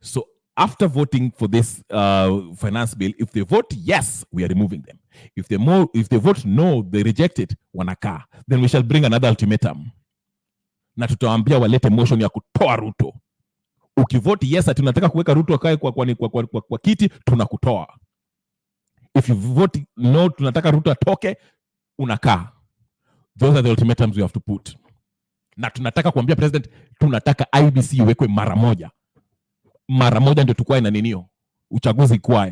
So after voting for this finance bill, if they vote yes, we are removing them. If they vote no, they reject it, wanaka. Then we shall bring another ultimatum. Na tutawaambia walete motion ya kutoa Ruto. Ukivote yes, ati tunataka kuweka Ruto akae kwa kiti, tunakutoa. If you vote no, tunataka Ruto atoke, unakaa. Those are the ultimatums we have to put. Na tunataka kuambia president, tunataka IBC iwekwe mara moja. Mara moja ndio tukwae na ninio. Uchaguzi kwae.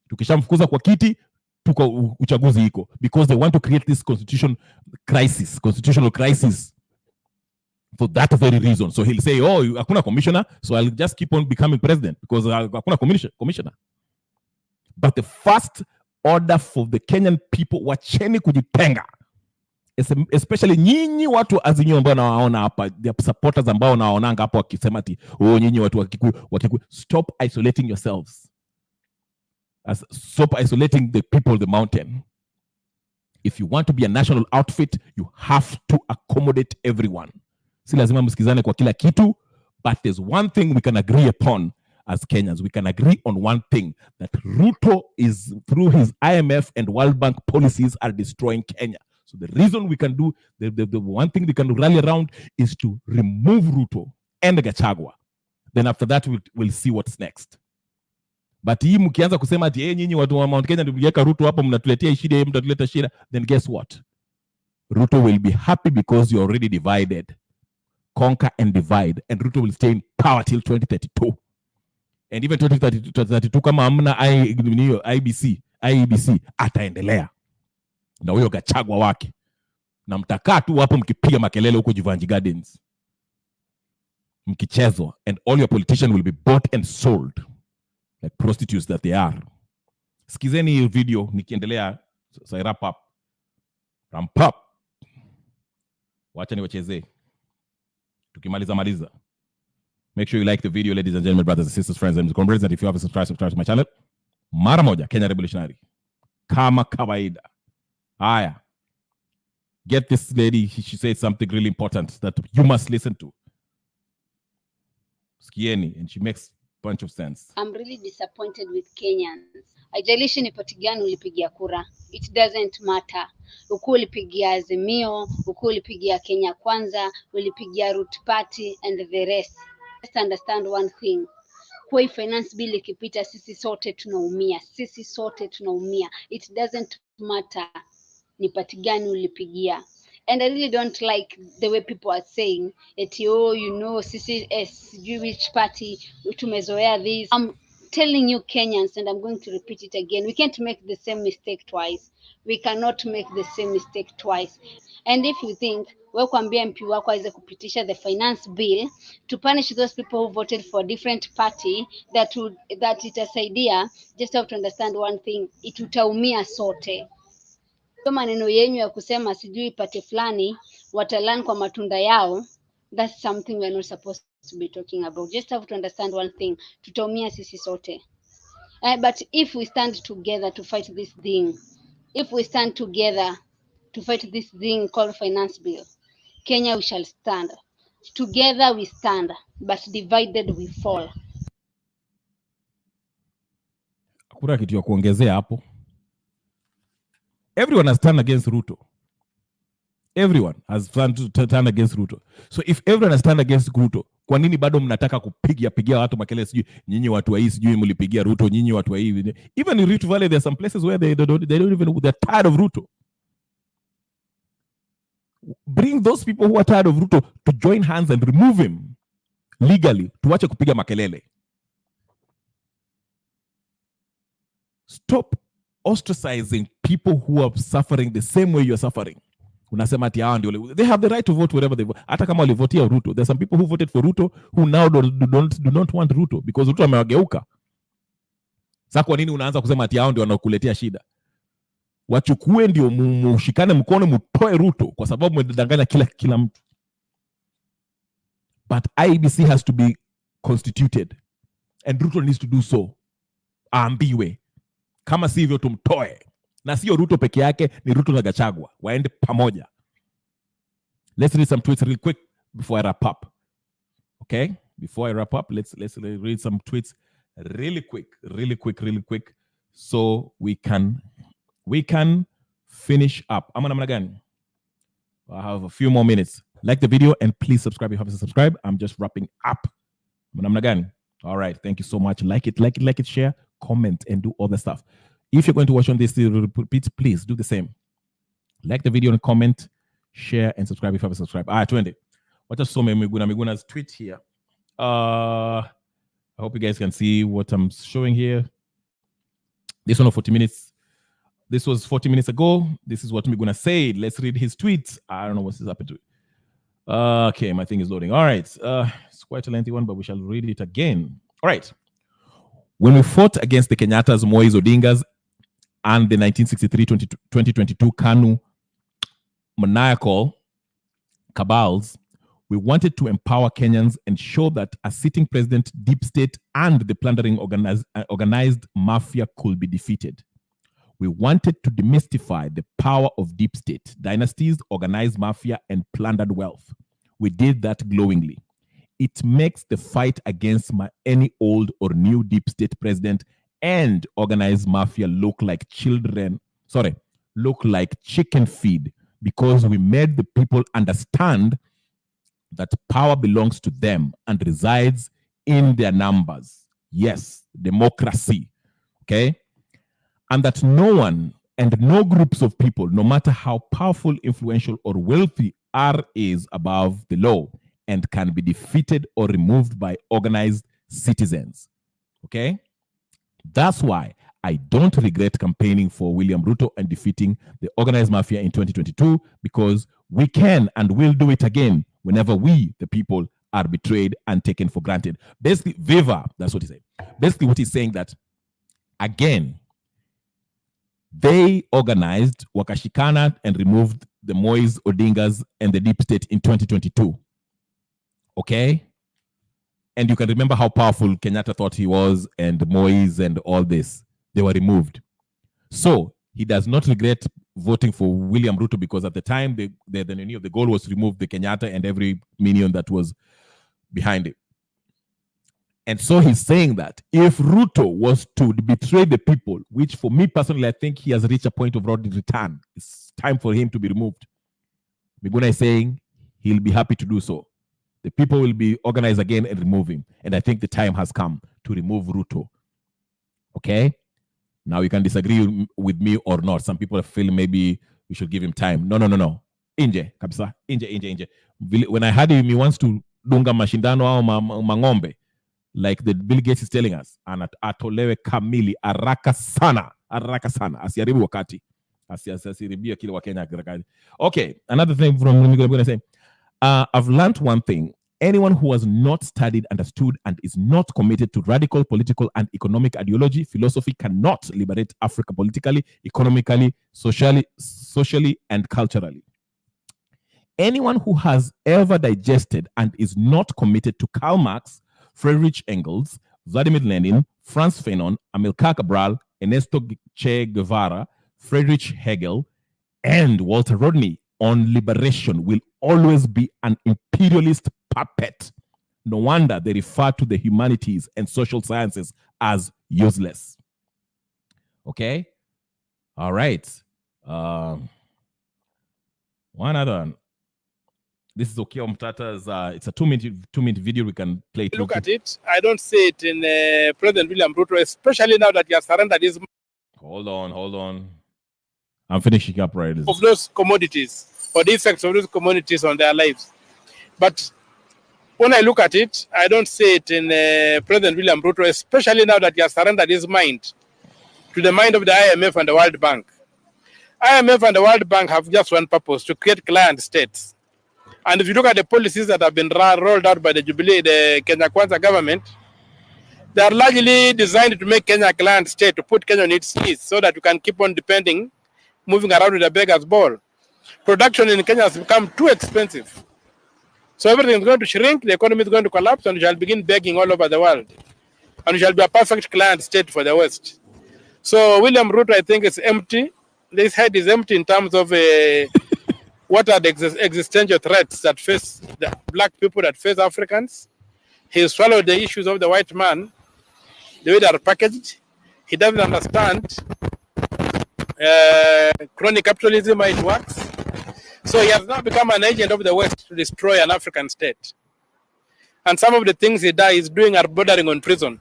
Tukishamfukuza kwa kiti, tuko uchaguzi iko. Because they want to create this constitutional crisis. For that very reason. So he'll say, oh, hakuna commissioner, so I'll just keep on becoming president. Because hakuna commissioner. But the first order for the Kenyan people, wacheni kujitenga. Especially nyinyi watu Azimio ambao nawaona hapa, the supporters ambao nawaonanga hapo wakisema ati nyinyi watu wa Kikuyu, stop isolating yourselves. Stop isolating the people of the mountain. If you want to be a national outfit, you have to accommodate everyone. Si lazima msikizane kwa kila kitu, but there's one thing we can agree upon as Kenyans. We can agree on one thing, that Ruto is, through his IMF and World Bank policies, are destroying Kenya. So the reason we can do, the one thing we can rally around is to remove Ruto and Gachagua. Then after that, we'll see what's next. But hii mkianza kusema ati nyinyi watu wa Mount Kenya ndio mliweka Ruto hapo, mnatuletea shida, mtatuleta shida, then guess what? Ruto will be happy because you're already divided. Conquer and divide. And Ruto will stay in power till 2032. And even 2032 kama amna IEBC ataendelea na huyo Gachagua wake, na mtakaa tu hapo mkipiga makelele huko Jivanji Gardens mkichezwa, and all your politicians will be bought and sold like prostitutes that they are. Sikizeni hii video nikiendelea, so I wrap up. Wacha niwachezee tukimaliza. Make sure you like the video, ladies and gentlemen, brothers and sisters, friends and comrades, and if you haven't subscribe to my channel, mara moja, Kenya Revolutionary, kama kawaida. Haya, get this lady, she said something really important that you must listen to. Skieni, and she makes a bunch of sense. I'm really disappointed with Kenyans. Haijalishi ni party gani ulipigia kura. It doesn't matter. Uku ulipigia Azimio, uku ulipigia Kenya Kwanza, ulipigia Root Party and the rest. Just understand one thing. Kwa finance bill ikipita, sisi sote tunaumia. It doesn't matter ni party gani ulipigia. And I really don't like the way people are saying that, oh, you know, sisi which party tumezoea this. I'm telling you Kenyans, and I'm going to repeat it again, we can't make the same mistake twice. We cannot make the same mistake twice. And if you think wewe kuambia MP wako aweze kupitisha the finance bill to punish those people who voted for a different party, that itasaidia, just have to understand one thing, itutaumia sote. Maneno yenyu ya kusema sijui pate fulani watalan kwa matunda yao, that's something we are not supposed to be talking about. Just have to understand one thing, tutaumia sisi sote. But if we stand together to fight this thing, called finance bill, Kenya we shall stand. Together we stand, but divided we fall. Hakuna kitu ya kuongezea hapo. Everyone has turned against Ruto. Everyone has turned against Ruto. So if everyone has turned against Ruto, kwa nini bado mnataka kupigia watu makelele sijui nyinyi watu wa hii sijui mlipigia Ruto, nyinyi watu wa hii? Even in Rift Valley there are some places where they don't even, they're tired of Ruto. Bring those people who are tired of Ruto to join hands and remove him legally. Tuache kupiga makelele. Stop ostracizing people who are suffering the same way you're suffering. Unasema ati hao ndio, they have the right to vote wherever they vote. Hata kama walivotia Ruto, there's some people who voted for Ruto who now do not want Ruto because Ruto amewageuka. Sasa kwa nini unaanza kusema ati hao ndio wanakuletea shida? Wachukue ndio mushikane mkono mtoe Ruto kwa sababu mmedanganya kila mtu. But IEBC has to be constituted and Ruto needs to do so. Aambiwe. Kama si hivyo tumtoe. Na sio Ruto peke yake, ni Ruto na Gachagua. Waende pamoja. Let's read some tweets real quick before I wrap up. Okay? Before I wrap up, let's read some tweets really quick. So we can finish up. Ama namna gani? I have a few more minutes. Like the video and please subscribe if you haven't subscribed. I'm just wrapping up. Ama namna gani? All right. Thank you so much. Like it, share, comment, and do all the stuff. If you're going to watch on this repeat, please do the same. Like the video and comment, share, and subscribe if you haven't subscribed. All right, 20. What just saw me Miguna's tweet here. I hope you guys can see what I'm showing here. This one of 40 minutes. This was 40 minutes ago. This is what Miguna said. Let's read his tweet. I don't know what's happened to it. Okay, my thing is loading. All right. It's quite a lengthy one, but we shall read it again. All right. When we fought against the Kenyatas, Moi's, Odingas, and the 1963-2022 KANU maniacal cabals, we wanted to empower Kenyans and show that a sitting president, deep state, and the plundering organized mafia could be defeated. We wanted to demystify the power of deep state, dynasties, organized mafia, and plundered wealth. We did that glowingly. It makes the fight against any old or new deep state president and organized mafia look like chicken feed, because we made the people understand that power belongs to them and resides in their numbers. Yes, democracy. Okay? And that no one and no groups of people, no matter how powerful, influential, or wealthy, is above the law and can be defeated or removed by organized citizens. Okay? That's why I don't regret campaigning for William Ruto and defeating the organized mafia in 2022, because we can and will do it again whenever we, the people, are betrayed and taken for granted. Basically, Viva, that's what he said. Basically, what he's saying that, again, they organized Wakashikana and removed the Moise Odingas and the deep state in 2022. Okay? And you can remember how powerful Kenyatta thought he was, and Moise and all this. They were removed. So he does not regret voting for William Ruto, because at the time, the goal was to remove the Kenyatta and every minion that was behind it. And so he's saying that if Ruto was to betray the people, which for me personally, I think he has reached a point of return, it's time for him to be removed. Miguna is saying he'll be happy to do so. The people will be organized again and remove him. And I think the time has come to remove Ruto. Okay? Now you can disagree with me or not. Some people feel maybe we should give him time. No. Inje, kabisa. Inje. When I heard him, he wants to dunga mashindano au mangombe, like the Bill Gates is telling us, atolewe kamili, haraka sana, asiharibu wakati, asiribia kile Wakenya. Okay, another thing from I'm going to say, I've learned one thing. Anyone who has not studied, understood, and is not committed to radical political and economic ideology, philosophy cannot liberate Africa politically, economically, socially, and culturally. Anyone who has ever digested and is not committed to Karl Marx, Friedrich Engels, Vladimir Lenin, Franz Fanon, Amilcar Cabral, Ernesto Che Guevara, Friedrich Hegel, and Walter Rodney on liberation will always be an imperialist puppet. No wonder they refer to the humanities and social sciences as useless. Okay? All right. One other one. This is Okio Mtata's, it's a two-minute video. We can play it. Look at it. I don't see it in President William Ruto, especially now that he has surrendered his... Hold on. I'm finishing up right. Of those commodities, or the effects of those commodities on their lives. But when I look at it, I don't see it in President William Ruto, especially now that he has surrendered his mind to the mind of the IMF and the World Bank. IMF and the World Bank have just one purpose, to create client states. And if you look at the policies that have been rolled out by the Kenya Kwanza government, they are largely designed to make Kenya a client state, to put Kenya on its knees so that you can keep on moving around with a beggar's ball. Production in Kenya has become too expensive. So everything is going to shrink, the economy is going to collapse, and we shall begin begging all over the world. And we shall be a perfect client state for the West. So William Ruto, I think, is empty. This head is empty in terms of what are the existential threats that face the black people, that face Africans. He swallowed the issues of the white man, the way they are packaged. He doesn't understand crony capitalism, how it works. So he has now become an agent of the West to destroy an African state. And some of the things he is doing are bordering on treason.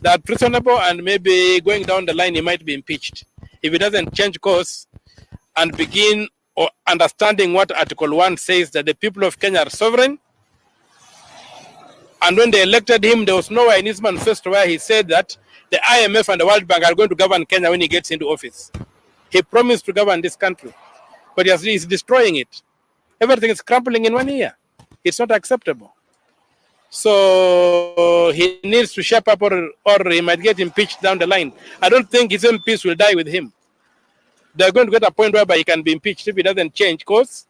They are treasonable, and maybe going down the line he might be impeached if he doesn't change course and begin understanding what Article 1 says, that the people of Kenya are sovereign. And when they elected him, there was nowhere in his manifesto where he said that the IMF and the World Bank are going to govern Kenya when he gets into office. He promised to govern this country, but he's destroying it. Everything is crumbling in 1 year. It's not acceptable. So he needs to shape up, or he might get impeached down the line. I don't think his MPs will die with him. They're going to get a point whereby he can be impeached if he doesn't change course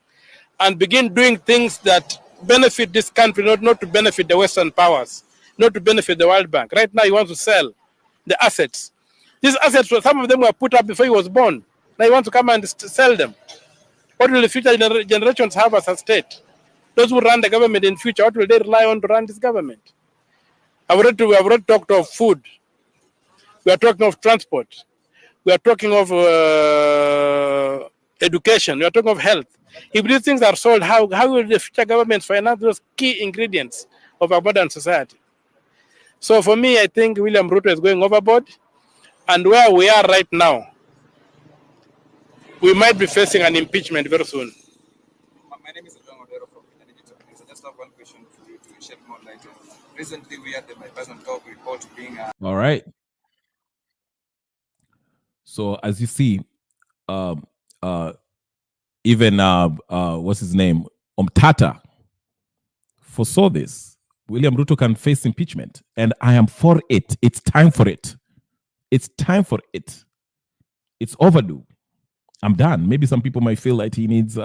and begin doing things that benefit this country, not to benefit the Western powers, not to benefit the World Bank. Right now, he wants to sell the assets. These assets, some of them were put up before he was born. Now he wants to come and sell them. What will the future generations have as a state? Those who run the government in future, what will they rely on to run this government? We have already talked of food. We are talking of transport. We are talking of education. We are talking of health. If these things are sold, how will the future governments finance those key ingredients of our modern society? So for me, I think William Ruto is going overboard. And where we are right now, we might be facing an impeachment very soon. My name is from just have one question for you to shed more light on. Recently, we had the bipartisan talk report being. All right. So as you see, um, even what's his name, Omtata, foresaw this. William Ruto can face impeachment, and I am for it. It's time for it. It's time for it. It's overdue. I'm done. Maybe some people might feel like he needs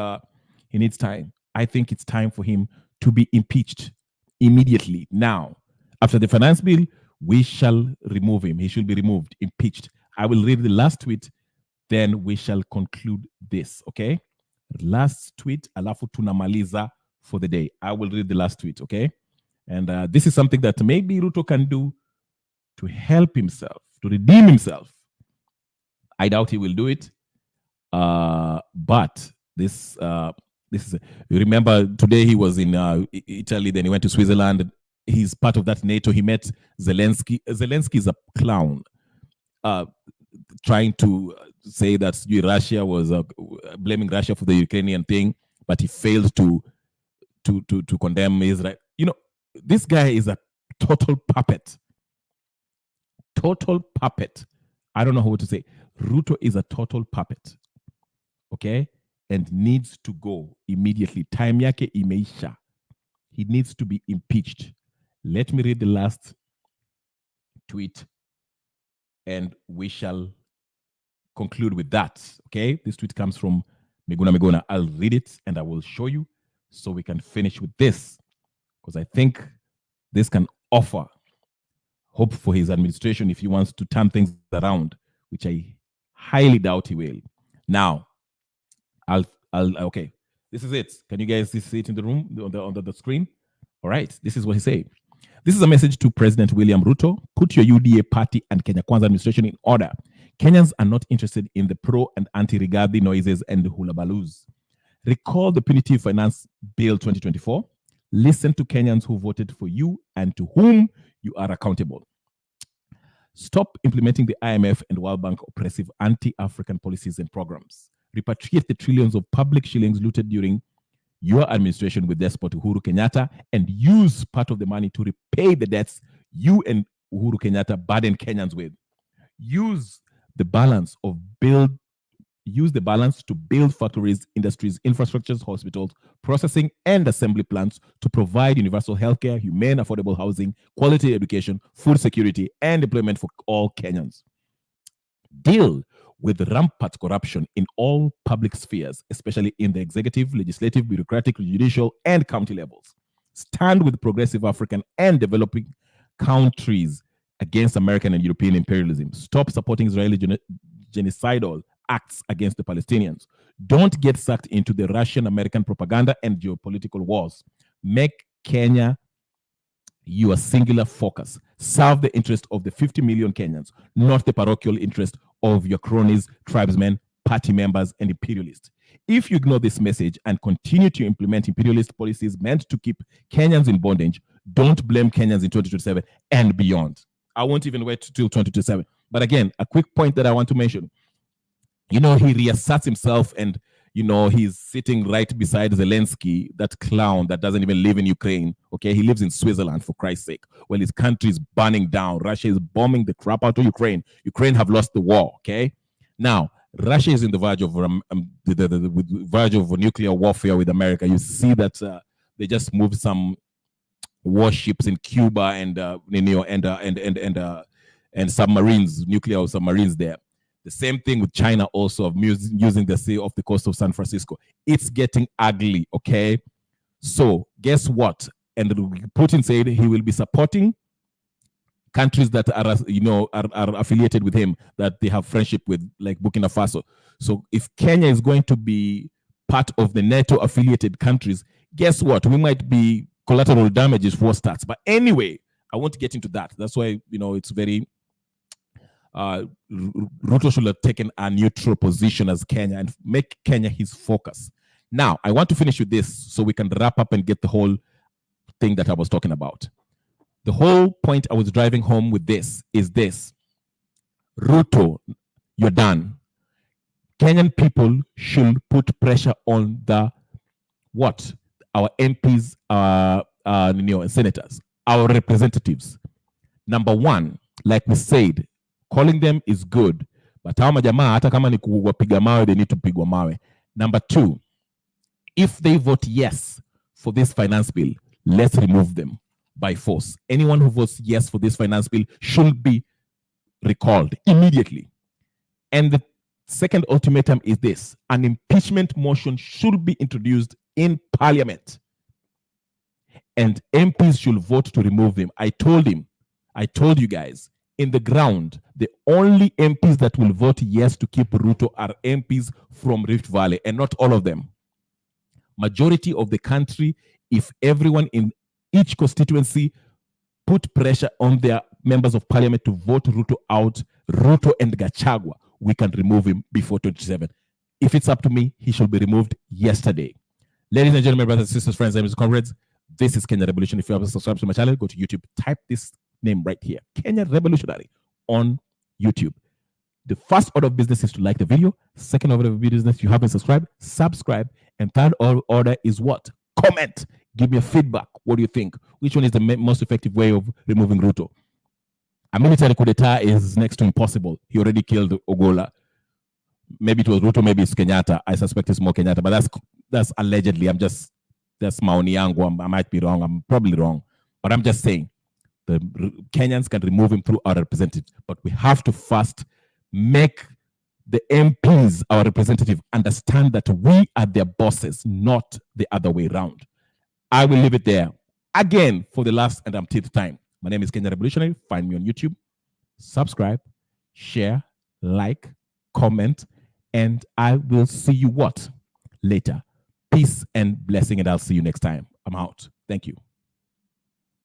time. I think it's time for him to be impeached immediately. Now, after the finance bill, we shall remove him. He should be removed, impeached. I will read the last tweet, then we shall conclude this. Okay? Last tweet, alafu tunamaliza for the day. I will read the last tweet. Okay? And this is something that maybe Ruto can do to help himself, to redeem himself. I doubt he will do it. But this is, you remember today he was in Italy, then he went to Switzerland. He's part of that NATO. He met Zelensky. Zelensky is a clown, trying to say that Russia was blaming Russia for the Ukrainian thing, but he failed to condemn Israel. You know, this guy is a total puppet. Total puppet. I don't know how to say. Ruto is a total puppet. Okay? And needs to go immediately. Time yake imeisha. He needs to be impeached. Let me read the last tweet and we shall conclude with that. Okay? This tweet comes from Meguna. I'll read it and I will show you so we can finish with this, because I think this can offer hope for his administration if he wants to turn things around, which I highly doubt he will. Now, okay. This is it. Can you guys see it in the room on the screen? All right. This is what he said. This is a message to President William Ruto. Put your UDA party and Kenya Kwanza administration in order. Kenyans are not interested in the pro and anti-Rigathi noises and hulabalus. Recall the Punitive Finance Bill 2024. Listen to Kenyans who voted for you and to whom you are accountable. Stop implementing the IMF and World Bank oppressive anti-African policies and programs. Repatriate the trillions of public shillings looted during your administration with despot Uhuru Kenyatta and use part of the money to repay the debts you and Uhuru Kenyatta burdened Kenyans with. Use the balance to build factories, industries, infrastructures, hospitals, processing and assembly plants to provide universal healthcare, humane, affordable housing, quality education, food security, and employment for all Kenyans. Deal with rampant corruption in all public spheres, especially in the executive, legislative, bureaucratic, judicial, and county levels. Stand with progressive African and developing countries against American and European imperialism. Stop supporting Israeli genocidal acts against the Palestinians. Don't get sucked into the Russian-American propaganda and geopolitical wars. Make Kenya your singular focus. Serve the interest of the 50 million Kenyans, not the parochial interest of your cronies, tribesmen, party members, and imperialists. If you ignore this message and continue to implement imperialist policies meant to keep Kenyans in bondage, don't blame Kenyans in 2027 and beyond. I won't even wait till 2027. But again, a quick point that I want to mention. You know, he reasserts himself and, you know, he's sitting right beside Zelensky, that clown that doesn't even live in Ukraine. Okay, he lives in Switzerland, for Christ's sake. Well, his country is burning down. Russia is bombing the crap out of Ukraine. Ukraine have lost the war, okay? Now, Russia is in the verge of verge of nuclear warfare with America. You see that they just moved some warships in Cuba and submarines, nuclear submarines there. The same thing with China also of using the sea off the coast of San Francisco. It's getting ugly, okay? So guess what? And Putin said he will be supporting countries that are, you know, are affiliated with him, that they have friendship with, like Burkina Faso. So if Kenya is going to be part of the NATO affiliated countries, guess what? We might be collateral damages for starts. But anyway, I won't get into that. That's why, you know, it's very Ruto should have taken a neutral position as Kenya and make Kenya his focus. Now, I want to finish with this so we can wrap up and get the whole thing that I was talking about. The whole point I was driving home with this is this. Ruto, you're done. Kenyan people should put pressure on the what? our MPs, and senators, our representatives. Number one, like we said, calling them is good, but hawa majamaa hata kama ni kuwapiga mawe, they need to pigwa mawe. Number two, if they vote yes for this finance bill, let's remove them by force. Anyone who votes yes for this finance bill should be recalled immediately. And the second ultimatum is this: an impeachment motion should be introduced in Parliament, and MPs should vote to remove him. I told you guys, in the ground, the only MPs that will vote yes to keep Ruto are MPs from Rift Valley, and not all of them. Majority of the country, if everyone in each constituency put pressure on their members of parliament to vote Ruto out, Ruto and Gachagua, we can remove him before 27. If it's up to me, he should be removed yesterday. Ladies and gentlemen, brothers and sisters, friends, and comrades, this is Kenya Revolution. If you haven't subscribed to my channel, go to YouTube, type this name right here, Kenya Revolutionary, on YouTube. The first order of business is to like the video. Second order of business, if you haven't subscribed, subscribe. And third order is what? Comment. Give me a feedback. What do you think? Which one is the most effective way of removing Ruto? A military coup d'etat is next to impossible. He already killed Ogola. Maybe it was Ruto, maybe it's Kenyatta. I suspect it's more Kenyatta, but that's allegedly. That's maoni yangu. I might be wrong. I'm probably wrong. But I'm just saying, the Kenyans can remove him through our representatives. But we have to first make the MPs, our representative, understand that we are their bosses, not the other way around. I will leave it there. Again, for the last and umpteenth time, my name is Kenya Revolutionary. Find me on YouTube. Subscribe, share, like, comment, and I will see you later. Peace and blessing, and I'll see you next time. I'm out. Thank you.